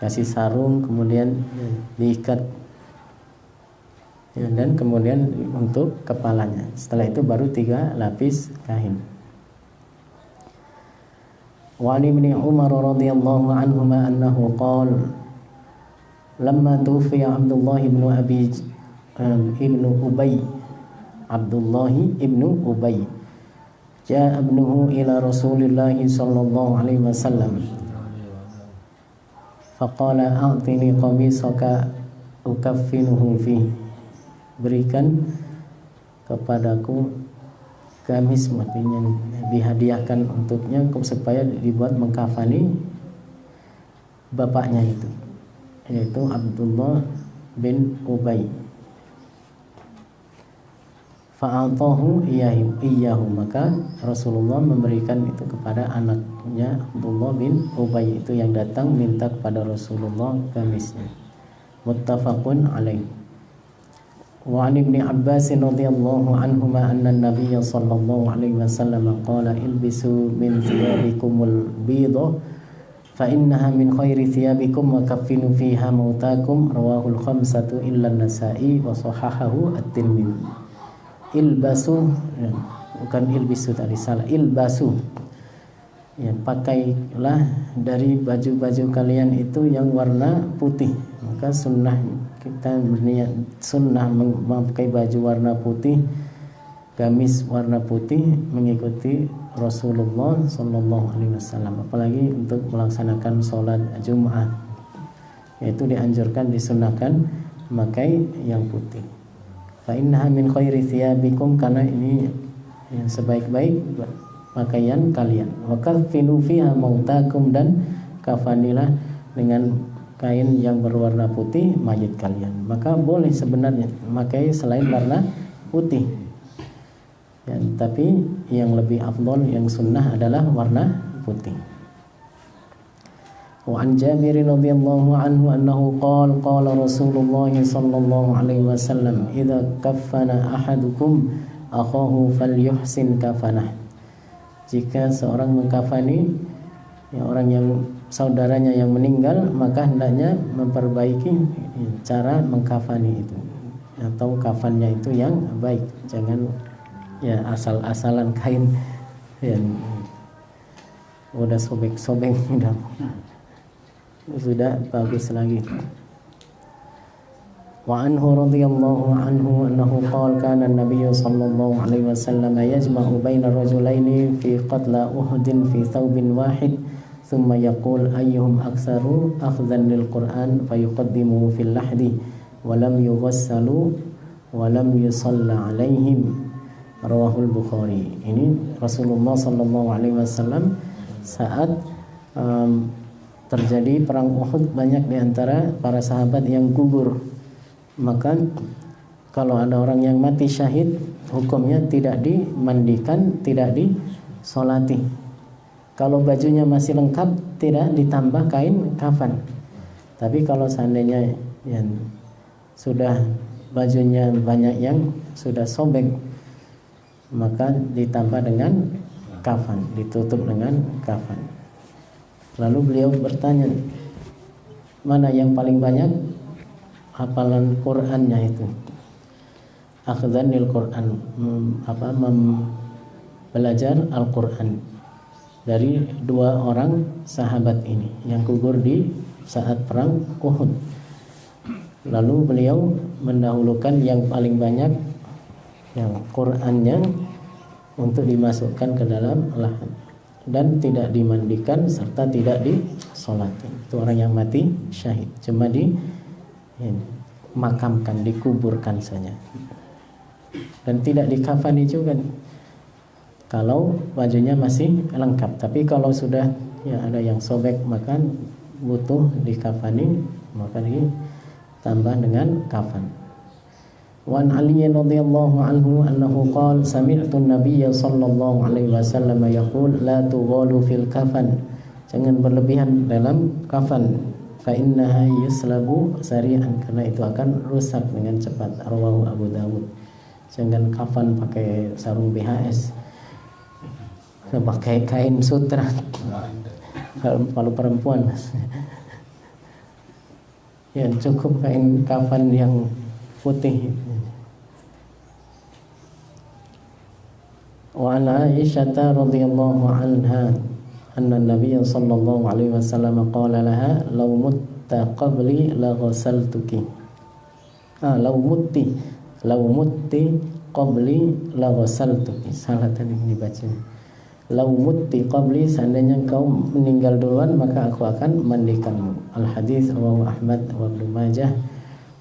Speaker 1: Kasih sarung kemudian diikat, ya, dan kemudian untuk kepalanya. Setelah itu baru 3 lapis kain. Wa an Ibnu Umar radhiyallahu anhuma annahu qala lamma tufiya Abdullah ibnu Ubay, Abdullah ibnu Ubay, ja'a ibnuhu ila Rasulillah sallallahu alaihi wasallam faqala a'tini qamisaka ukaffinuhu fihi, berikan kepadaku gamis, maksudnya dihadiahkan untuknya supaya dibuat mengkafani bapaknya itu, yaitu Abdullah bin Ubay. Fa'atahu iyyahu, maka Rasulullah memberikan itu kepada anaknya Abdullah bin Ubay itu yang datang minta kepada Rasulullah gamisnya. Muttafaqun alaih. Wa an Ibnu Abbas radhiyallahu anhuma anna an-nabiy sallallahu alaihi wasallam qala ilbisu min thiyabikumul bidha fa innaha min khairi thiyabikum wa kaffinu fiha mautakum, rawahul khamsatu illa an-Nasa'i wa sahahahu at-Tirmidzi. Ilbasu, ya, bukan ilbisu tadi, salah, ilbasu, ya, pakailah dari baju-baju kalian itu yang warna putih. Maka sunnah kita berniat sunnah memakai baju warna putih, gamis warna putih, mengikuti Rasulullah sallallahu alaihi wasallam. Apalagi untuk melaksanakan sholat Jumat, yaitu dianjurkan, disunnahkan memakai yang putih. Fa innaha min khairi thiyabikum, karena ini yang sebaik-baik pakaian kalian. Wa kaffinu fiha mautakum, dan kafanilah dengan kain yang berwarna putih mayit kalian. Maka boleh sebenarnya memakai selain warna putih, ya, tapi yang lebih afdal, yang sunnah adalah warna putih. Wa an Jabir radhiyallahu anhu annahu qala Rasulullah sallallahu alaihi wasallam idza kaffana ahadukum akhahu falyuhsin kafanah. jika seorang mengkafani ya, orang yang saudaranya yang meninggal, maka hendaknya memperbaiki cara mengkafani itu, atau kafannya itu yang baik, jangan ya asal-asalan kain yang udah sobek-sobek sudah bagus lagi. Wa anhu radhiyallahu anhu annahu qala kana an-nabiy sallallahu alaihi wasallam yajma'u baina rajulaini fi qatla Uhudin fi thawbin wahid thumma yaqul ayyuhum aktsaru akhdhan lil Qur'an fayuqaddimuhu fil lahdi wa lam yughassalu wa lam yusalla alaihim, rawahul Bukhari. Ini Rasulullah sallallahu alaihi wasallam saat terjadi perang Uhud, banyak di antara para sahabat yang gugur. Maka kalau ada orang yang mati syahid, hukumnya tidak dimandikan, tidak disolati. Kalau bajunya masih lengkap, tidak ditambah kain kafan. Tapi kalau seandainya yang sudah bajunya banyak yang sudah sobek, maka ditambah dengan kafan, ditutup dengan kafan. Lalu beliau bertanya, mana yang paling banyak hafalan Qur'annya itu? Akhdhanil Qur'an, belajar Al-Qur'an dari dua orang sahabat ini yang gugur di saat perang Uhud. Lalu beliau mendahulukan yang paling banyak yang Qur'annya untuk dimasukkan ke dalam lahan dan tidak dimandikan serta tidak disolati. Itu orang yang mati syahid, cuma dimakamkan, dikuburkan saja, dan tidak dikafani juga kalau bajunya masih lengkap. Tapi kalau sudah ya ada yang sobek, maka butuh dikafani, maka ditambah dengan kafan. Wa an Ali radhiyallahu anhu annahu qala sami'tu an-nabiy sallallahu alaihi wasallam yaqul la tughalu fil kafan, jangan berlebihan dalam kafan, fa innaha yuslabu sari'an, karena itu akan rusak dengan cepat, rawahu Abu Dawud. Jangan kafan pakai sarung BHS, pakai kain sutra kalau perempuan ya cukup kain kafan yang putih. Wa an Aisyah radhiyallahu anha anna an-nabiy sallallahu alaihi wasallam qala laha law mutta qabli la ghasaltuki. Law mutti qabli la ghasaltuki. Salah tadi dibaca. Law mutti qabli, seandainya engkau meninggal duluan maka aku akan mandikanmu. Al-hadits rawahu Ahmad wa Ibnu Majah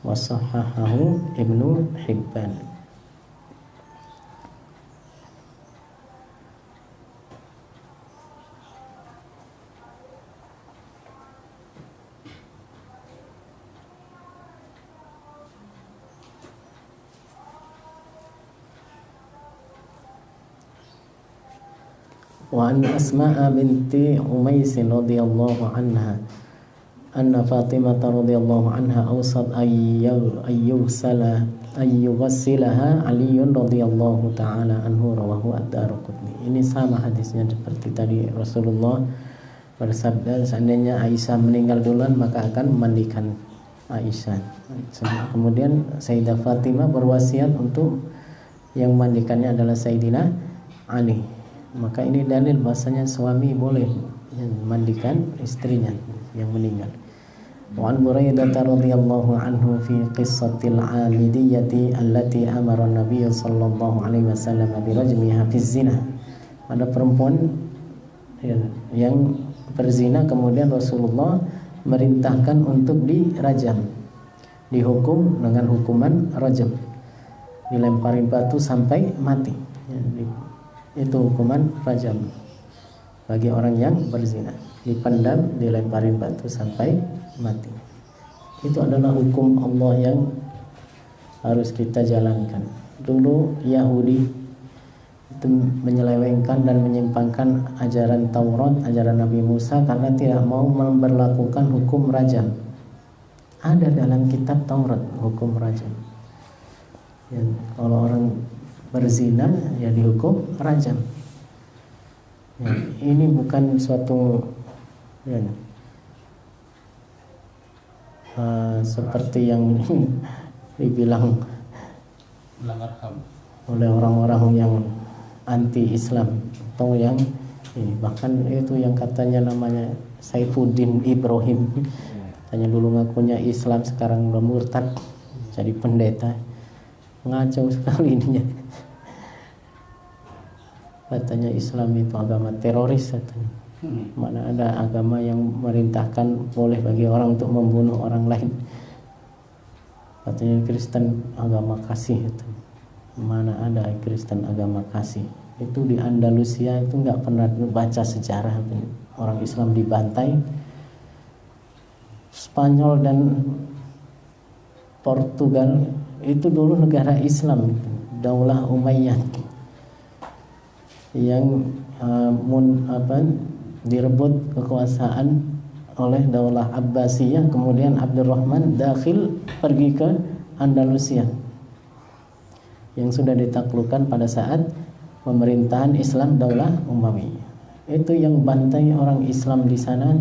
Speaker 1: wa sahahahu Ibnu Hibban. Wa an Asma'a binti Umais radhiyallahu anha anna Fatimah radhiyallahu anha awsat ayyughassilaha Ali radhiyallahu ta'ala anhu, rawahu ad-Darqutni. Ini sama hadisnya seperti tadi. Rasulullah bersabda seandainya Aisyah meninggal duluan maka akan memandikan Aisyah. Kemudian Sayyidah Fatimah berwasiat untuk yang memandikannya adalah Sayyidina Ali. Maka ini dalil bahasanya suami boleh memandikan istrinya yang meninggal. Wa an Buraidah radhiyallahu anhu fi qissatil 'amidiyyati allati amara an-nabiy sallallahu alaihi wasallam bi rajmiha fi zina. Ada perempuan yang berzina, kemudian Rasulullah merintahkan untuk dirajam, dihukum dengan hukuman rajam, dilemparin batu sampai mati. Itu hukuman rajam bagi orang yang berzina, dipendam, dilemparin batu sampai mati. Itu adalah hukum Allah yang harus kita jalankan. Dulu Yahudi itu menyelewengkan dan menyimpangkan ajaran Taurat, ajaran Nabi Musa, karena tidak mau memberlakukan hukum rajam. Ada dalam kitab Taurat hukum rajam. Ya, kalau orang berzina ya dihukum rajam. Ya, ini bukan suatu ya, seperti yang dibilang
Speaker 2: melanggar HAM.
Speaker 1: oleh orang-orang yang anti Islam atau yang ini, bahkan itu yang katanya namanya Saifuddin Ibrahim, katanya dulu ngakunya Islam sekarang udah murtad jadi pendeta. Ngaco sekali ininya. Katanya Islam itu agama teroris katanya. Mana ada agama yang merintahkan boleh bagi orang untuk membunuh orang lain. Katanya Kristen agama kasih itu. Mana ada Kristen agama kasih. Itu di Andalusia itu nggak pernah baca sejarah orang Islam dibantai. Spanyol dan Portugal itu dulu negara Islam, Daulah Umayyah yang direbut kekuasaan oleh Daulah Abbasiyah. Kemudian Abdurrahman Dakhil pergi ke Andalusia yang sudah ditaklukkan pada saat pemerintahan Islam Daulah Umayyah. Itu yang bantai orang Islam di sana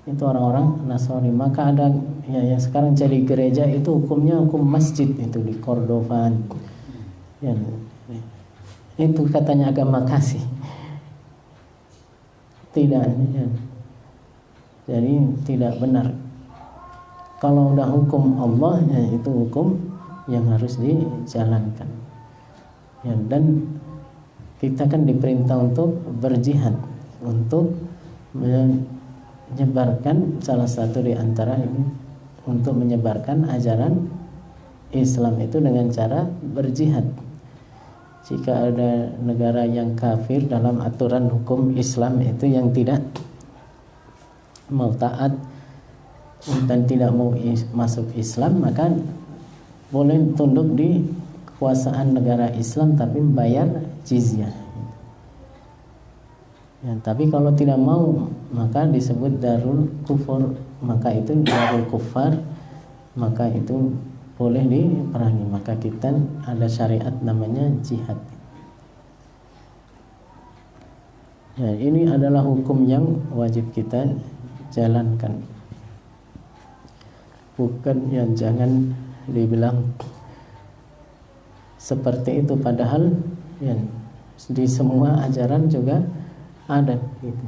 Speaker 1: itu orang-orang Nasrani. Maka ada ya yang sekarang jadi gereja itu hukumnya hukum masjid itu di Cordova ya, itu katanya agama kasih. Tidak ya. Jadi tidak benar. Kalau udah hukum Allah ya itu hukum yang harus dijalankan ya, dan kita kan diperintah untuk berjihad, untuk menyebarkan salah satu di antara ini, untuk menyebarkan ajaran Islam itu dengan cara berjihad. Jika ada negara yang kafir dalam aturan hukum Islam itu yang tidak mau taat dan tidak mau masuk Islam, maka boleh tunduk di kekuasaan negara Islam tapi membayar jizyah. Ya, tapi kalau tidak mau maka disebut darul kufur, maka itu darul kufar, maka itu boleh diperangi. Maka kita ada syariat namanya jihad. Ya, ini adalah hukum yang wajib kita jalankan. Bukan yang jangan dibilang seperti itu, padahal ya, di semua ajaran juga ada gitu.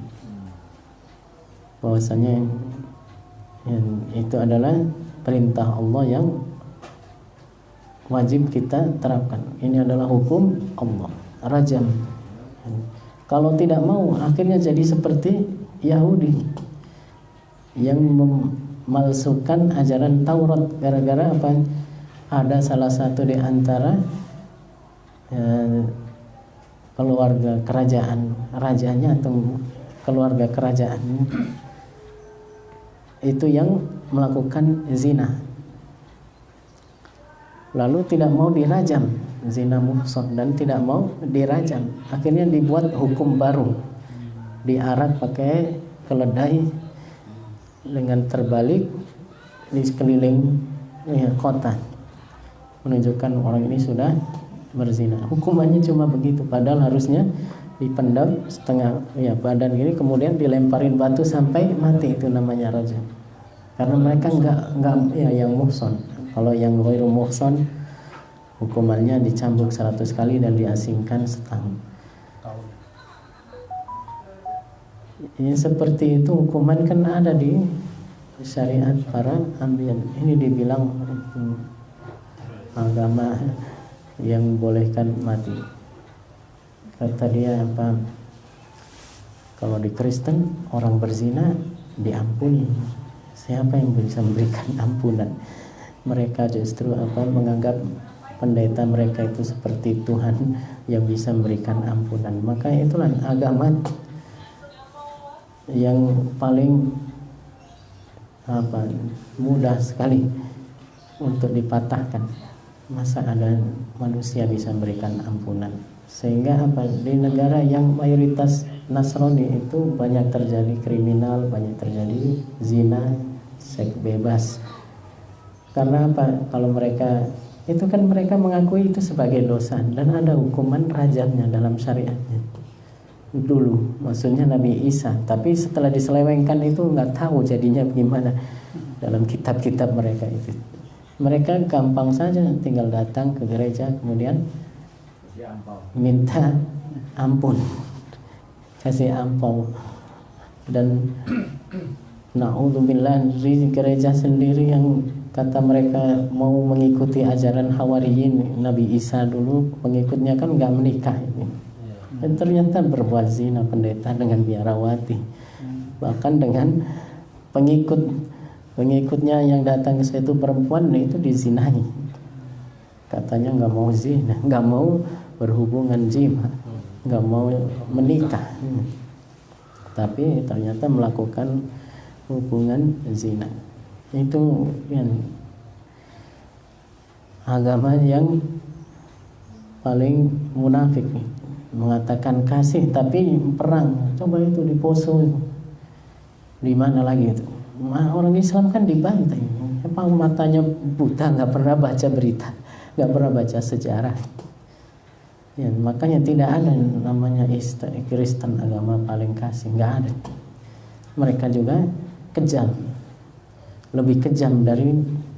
Speaker 1: Bahwasanya yang itu adalah perintah Allah yang wajib kita terapkan. Ini adalah hukum Allah, rajam. Kalau tidak mau akhirnya jadi seperti Yahudi yang memalsukan ajaran Taurat. Gara-gara apa? Ada salah satu di antara keluarga kerajaan, rajanya atau keluarga kerajaan itu yang melakukan zina, lalu tidak mau dirajam, zina muhsan, dan tidak mau dirajam. Akhirnya dibuat hukum baru, diarak pakai keledai dengan terbalik di sekeliling kota, menunjukkan orang ini sudah berzina. Hukumannya cuma begitu, padahal harusnya dipendam setengah badan ini, kemudian dilemparin batu sampai mati. Itu namanya rajam. Karena mereka enggak yang muhson. Kalau yang ghairu muhson hukumannya dicambuk 100 kali dan diasingkan setahun. Ini seperti itu hukuman kan ada di syariat para anbiya. Ini dibilang agama yang bolehkan mati. Kata dia apa? Kalau di Kristen orang berzina diampuni. Siapa yang bisa memberikan ampunan? Mereka justru menganggap pendeta mereka itu seperti Tuhan yang bisa memberikan ampunan. Maka itulah agama yang paling mudah sekali untuk dipatahkan. Masa ada manusia bisa memberikan ampunan? Sehingga di negara yang mayoritas Nasrani itu banyak terjadi kriminal, banyak terjadi zina, seks bebas. Karena apa? Kalau mereka itu kan mereka mengakui itu sebagai dosa dan ada hukuman rajamnya dalam syariatnya. dulu, maksudnya Nabi Isa. Tapi setelah diselewengkan itu nggak tahu jadinya gimana dalam kitab-kitab mereka itu. Mereka gampang saja tinggal datang ke gereja kemudian minta ampun, kasih ampau. Dan na'udzubillah, di gereja sendiri yang kata mereka mau mengikuti ajaran Hawariyin Nabi Isa dulu, pengikutnya kan nggak menikah ini. Dan ternyata berbuat zina pendeta dengan biarawati, bahkan dengan pengikutnya yang datang ke situ perempuan itu dizinai. Katanya nggak mau zina, nggak mau berhubungan jima, nggak mau menikah, tapi ternyata melakukan hubungan zina. Itu yang agama yang paling munafik nih. Mengatakan kasih tapi perang. Coba itu di Poso itu. Di mana lagi itu? Orang Islam kan dibantai. Apa matanya buta, nggak pernah baca berita, nggak pernah baca sejarah. Ya, makanya tidak ada namanya Kristen agama paling kasih, nggak ada. Mereka juga kejam, lebih kejam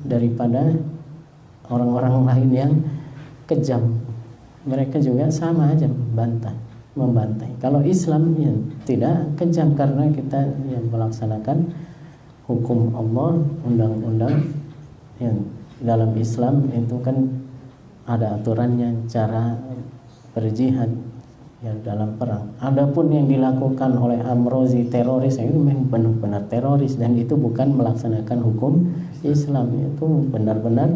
Speaker 1: daripada orang-orang lain yang kejam. Mereka juga sama aja membantai. Kalau Islam ya tidak kejam karena kita yang melaksanakan hukum Allah, undang-undang. Yang dalam Islam itu kan ada aturannya, cara berjihad ya dalam perang. Adapun yang dilakukan oleh Amrozi teroris itu memang benar-benar teroris, dan itu bukan melaksanakan hukum Islam, itu benar-benar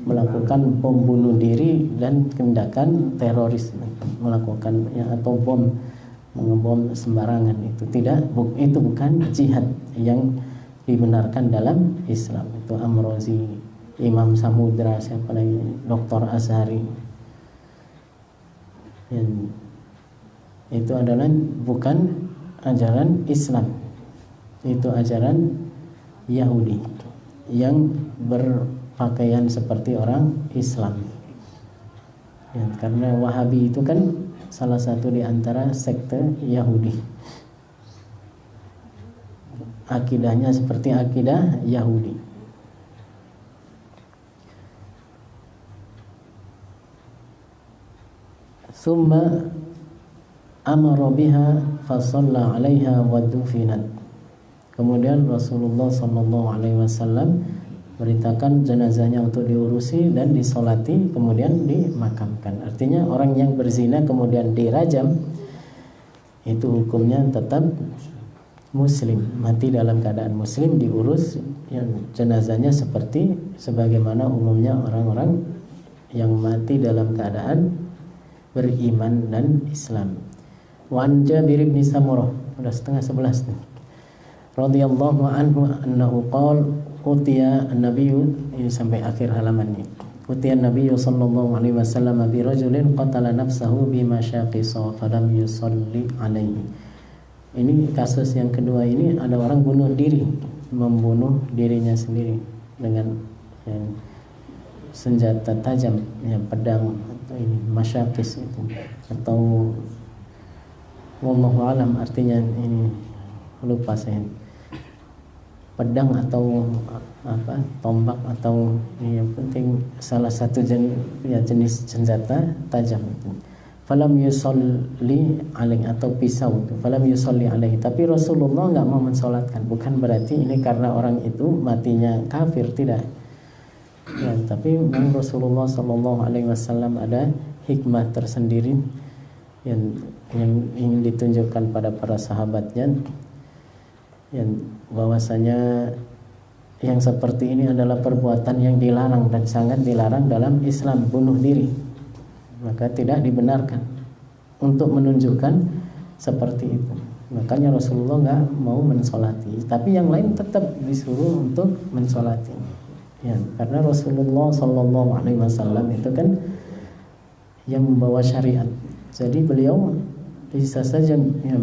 Speaker 1: melakukan bom bunuh diri dan tindakan teroris, melakukan ya, atau mengebom sembarangan. Itu itu bukan jihad yang dibenarkan dalam Islam. Itu Amrozi, Imam Samudra, siapa lagi, Dr. Azhari. Itu adalah bukan ajaran Islam, itu ajaran Yahudi yang berpakaian seperti orang Islam. Ya, karena Wahabi itu kan salah satu di antara sekte Yahudi. Akidahnya seperti akidah Yahudi. Summa amara biha fa shalla 'alaiha wa dufinat. Kemudian Rasulullah sallallahu alaihi wasallam beritakan jenazahnya untuk diurusi dan disolati, kemudian dimakamkan. Artinya orang yang berzina kemudian dirajam, itu hukumnya tetap muslim, mati dalam keadaan muslim, diurus yang jenazahnya seperti sebagaimana umumnya orang-orang yang mati dalam keadaan beriman dan Islam. Wa an Jabir bin Samurah, udah 10:30 nih. Radhiyallahu anhu annahu qala utiya an-nabiyyu, ini sampai akhir halaman ini. Utiya an-nabiyyu sallallahu alaihi wasallam bi rajulin qatala nafsahu bi masyaqisa falam yusalli alaihi. Ini kasus yang kedua, ini ada orang bunuh diri, membunuh dirinya sendiri dengan senjata tajam, pedang atau ini masyaqis itu, atau wallahu alam artinya ini lupa saya, pedang atau apa, tombak atau yang penting salah satu jenis senjata tajam itu. Falam yusolli alaihi, atau pisau itu, falam yusolli alaihi, tapi Rasulullah nggak mau mensolatkan. Bukan berarti ini karena orang itu matinya kafir, tidak ya, tapi memang Rasulullah sallallahu alaihi wasallam ada hikmah tersendiri yang ingin ditunjukkan pada para sahabatnya, yang bahwasanya yang seperti ini adalah perbuatan yang dilarang dan sangat dilarang dalam Islam, bunuh diri, maka tidak dibenarkan. Untuk menunjukkan seperti itu, makanya Rasulullah nggak mau mensolati, tapi yang lain tetap disuruh untuk mensolati ya, karena Rasulullah sallallahu alaihi wasallam itu kan yang membawa syariat. Jadi beliau bisa saja ya,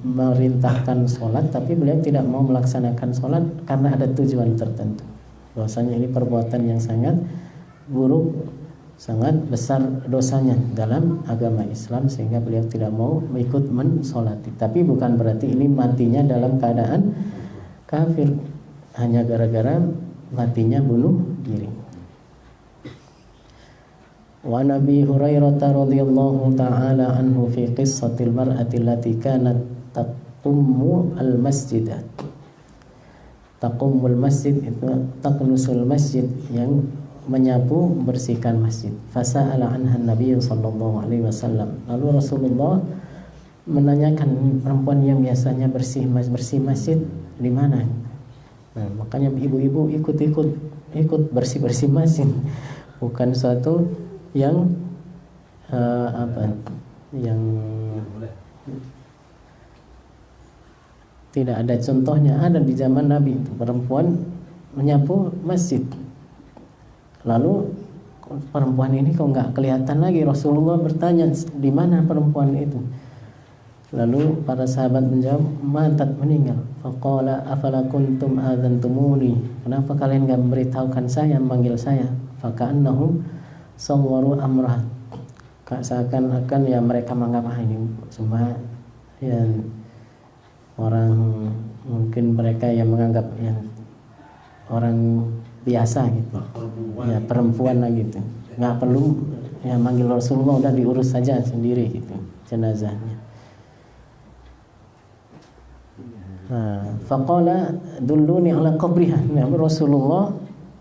Speaker 1: memerintahkan sholat, tapi beliau tidak mau melaksanakan sholat karena ada tujuan tertentu, bahwasanya ini perbuatan yang sangat buruk, sangat besar dosanya dalam agama Islam sehingga beliau tidak mau ikut mensolati. Tapi bukan berarti ini matinya dalam keadaan kafir, hanya gara-gara matinya bunuh diri. Wa Nabi Hurairah radhiyallahu taala anhu fi qissatil mar'ati allati kanat taqummu al-masjidah. Taqumul masjid itu taqnusul masjid, yang menyapu bersihkan masjid. Fasa'ala anha Nabi sallallahu alaihi wasallam. Lalu Rasulullah menanyakan, perempuan yang biasanya bersih masjid di mana? Nah, makanya ibu-ibu ikut bersih masjid, bukan suatu yang yang tidak ada contohnya. Ada di zaman Nabi itu perempuan menyapu masjid. Lalu perempuan ini kok nggak kelihatan lagi. Rasulullah bertanya, di mana perempuan itu? Lalu para sahabat menjawab, matat, meninggal. Faqala afala kuntum adzantumuni, kenapa kalian nggak memberitahukan saya, memanggil saya? Faka'annahum sawwaru amrah, seakan-akan ya mereka menganggap ini semua ya orang, mungkin mereka yang menganggap ya orang biasa gitu, ya perempuan lah gitu, nggak perlu ya manggil Rasulullah, udah diurus saja sendiri gitu jenazahnya. Faqala dulluni ala qabriha. Nah, Rasulullah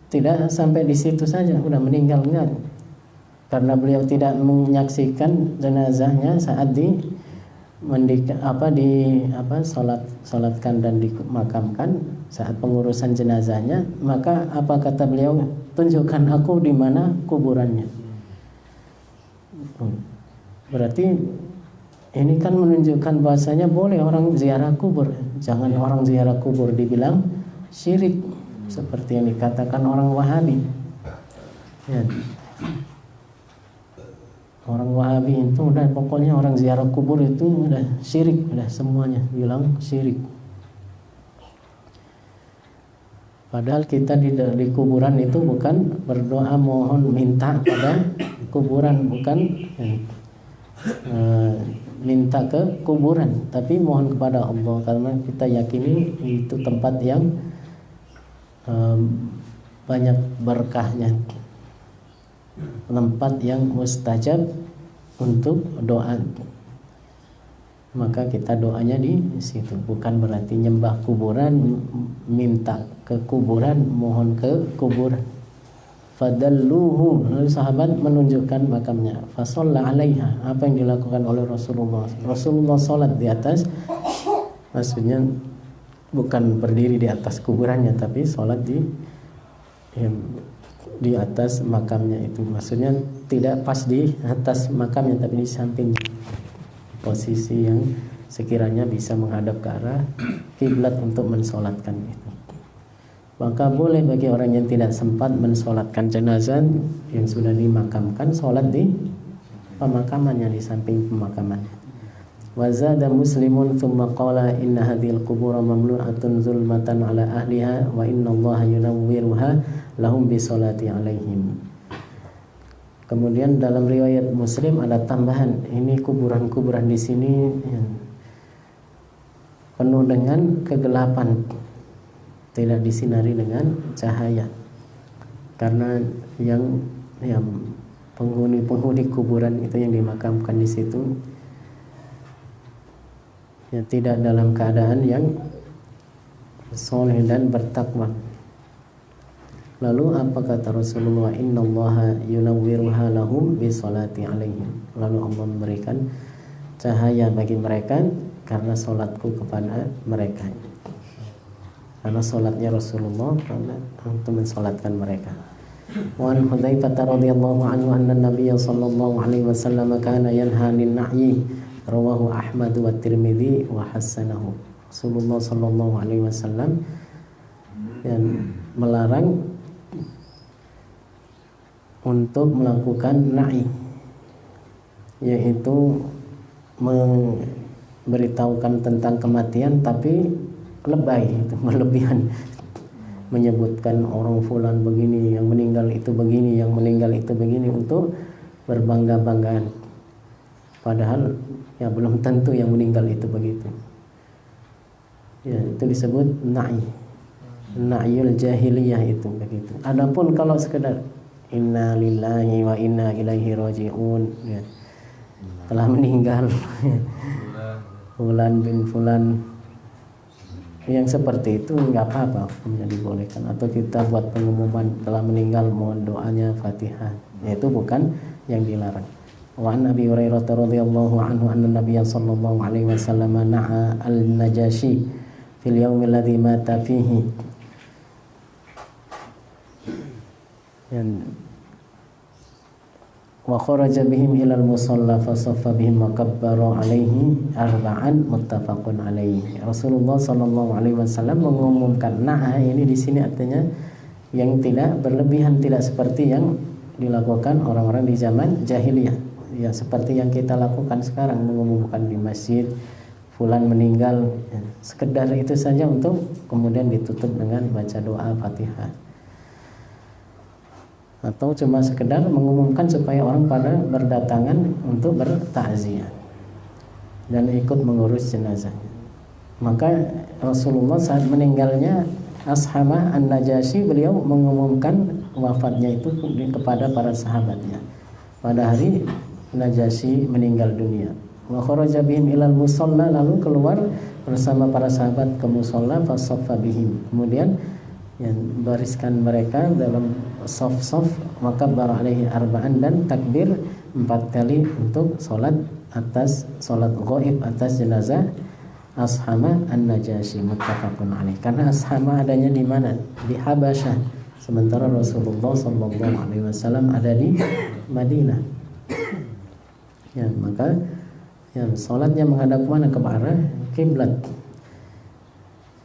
Speaker 1: tidak sampai di situ saja, udah meninggal enggak, karena beliau tidak menyaksikan jenazahnya saat solatkan dan dimakamkan, saat pengurusan jenazahnya, maka apa kata beliau? Tunjukkan aku di mana kuburannya. Berarti ini kan menunjukkan bahasanya boleh orang ziarah kubur. Jangan orang ziarah kubur dibilang syirik seperti yang dikatakan orang Wahabi. Ya. Orang Wahabi itu udah pokoknya orang ziarah kubur itu udah syirik, udah semuanya bilang syirik. Padahal kita di kuburan itu bukan berdoa mohon minta pada kuburan, bukan minta ke kuburan, tapi mohon kepada Allah, karena kita yakini itu tempat yang banyak berkahnya, tempat yang mustajab untuk doa. Maka kita doanya di situ, bukan berarti nyembah kuburan, minta ke kuburan, mohon ke kuburan. Fadalluhu, lalu sahabat menunjukkan makamnya. Fasalla alaiha, apa yang dilakukan oleh Rasulullah? Rasulullah sholat di atas, maksudnya bukan berdiri di atas kuburannya, tapi sholat di atas makamnya itu, maksudnya tidak pas di atas makamnya, tapi di samping, posisi yang sekiranya bisa menghadap ke arah kiblat untuk mensolatkan itu. Maka boleh bagi orang yang tidak sempat mensolatkan jenazah yang sudah dimakamkan, solat di pemakamannya, di samping pemakamannya. Wazada Muslimun thumma qala inna hadhil qubura mamlu'atun zulmatan ala ahliha wa inna Allaha yunawwiruha lahum bi sholati alaihim. Kemudian dalam riwayat Muslim ada tambahan, ini kuburan-kuburan di sini yang penuh dengan kegelapan, tidak disinari dengan cahaya, karena yang penghuni kuburan itu yang dimakamkan di situ ya tidak dalam keadaan yang soleh dan bertakwa. Lalu apa kata Rasulullah? Innallaha yunawwiruha lahum bi sholati alaihim. Lalu Allah memberikan cahaya bagi mereka karena solatku kepada mereka. Karena solatnya Rasulullah karena untuk mensolatkan mereka. Wa an Hudzaifah radhiyallahu anhu anna Nabiy sallallahu alaihi wasallam kana yanha lin nahyi, rawahu Ahmad wa Tirmidzi wa hasanahu. Rasulullah sallallahu alaihi wasallam yang melarang untuk melakukan na'i, yaitu memberitahukan tentang kematian tapi lebay, itu berlebihan. menyebutkan orang fulan begini, yang meninggal itu begini, yang meninggal itu begini untuk berbangga-banggaan. Padahal ya belum tentu yang meninggal itu begitu. Ya, itu disebut na'yul jahiliyah itu begitu. Adapun kalau sekedar inna lillahi wa inna ilaihi raji'un, ya, telah meninggal fulan bin fulan, yang seperti itu nggak apa-apa, hukumnya dibolehkan. Atau kita buat pengumuman telah meninggal, mohon doanya Fatihah, itu bukan yang dilarang. Wa an Abi Hurairah radhiyallahu anhu anna Nabiy sallallahu alaihi wasallam na'a al-Najashi fil yaumil ladzi mata fihi. Wa kharaja bihim ilal musalla fa saffa bihim wa kabbara alaihi arba'an muttafaqun alaihi. Rasulullah sallallahu alaihi wasallam mengumumkan na'a ini di sini artinya yang tidak berlebihan, tidak seperti yang dilakukan orang-orang di zaman jahiliyah. Ya seperti yang kita lakukan sekarang, mengumumkan di masjid fulan meninggal, ya, sekedar itu saja untuk kemudian ditutup dengan baca doa Fatihah. Atau cuma sekedar mengumumkan supaya orang pada berdatangan untuk bertakziah dan ikut mengurus jenazahnya. Maka Rasulullah saat meninggalnya Ashama An-Najasyi, beliau mengumumkan wafatnya itu kepada para sahabatnya pada hari Najasyi meninggal dunia. Wa kharaja bihim ilal musalla, lalu keluar bersama para sahabat ke musalla, fa saffa bihim, kemudian yang bariskan mereka dalam saf-saf, maka bar alaihi arba'an, dan takbir 4 kali untuk salat ghaib atas jenazah Ashama An-Najasyi, muttafaqun alaih. Karena Ashama adanya di mana? Di Habasyah, sementara Rasulullah sallallahu alaihi wasallam ada di Madinah. Ya, maka ya salatnya menghadap mana? Ke arah kiblat.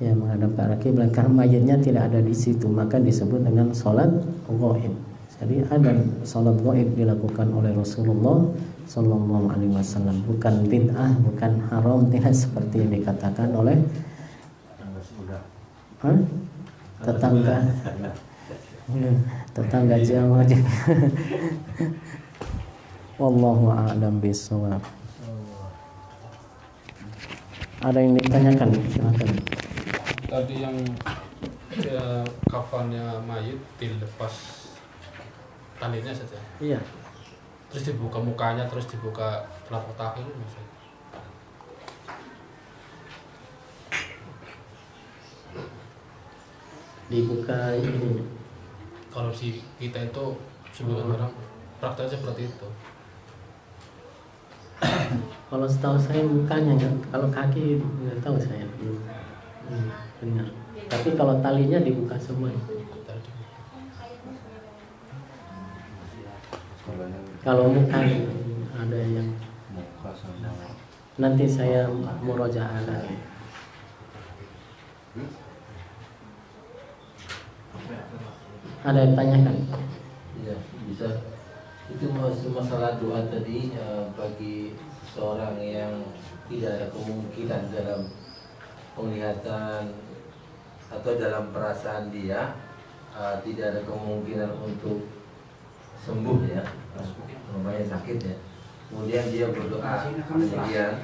Speaker 1: Ya, menghadap ke arah kiblat, karena mayitnya tidak ada di situ, maka disebut dengan salat ghaib. Jadi ada salat ghaib dilakukan oleh Rasulullah sallallahu alaihi wasallam, bukan bid'ah, bukan haram, tidak seperti yang dikatakan oleh tetangga jauh aja. Wallahu a'lam bishawab. Ada yang ditanyakan? Silakan.
Speaker 2: Tadi yang kafannya mayit dilepas talinya saja.
Speaker 1: Iya.
Speaker 2: Terus dibuka mukanya, terus dibuka telapak kaki itu maksudnya.
Speaker 1: Dibuka ini.
Speaker 2: Kalau di kita itu sebagian orang prakteknya seperti itu.
Speaker 1: Kalau setahu saya mukanya enggak, kalau kaki nggak tahu saya. Benar. Tapi kalau talinya dibuka semua. Kalau muka ada yang nanti saya murojaah lagi. Ada yang tanyakan?
Speaker 3: Iya, bisa. Itu masalah doa tadi bagi seorang yang tidak ada kemungkinan dalam penglihatan atau dalam perasaan dia tidak ada kemungkinan untuk sembuh ya, namanya sakit ya. Kemudian dia berdoa demikian.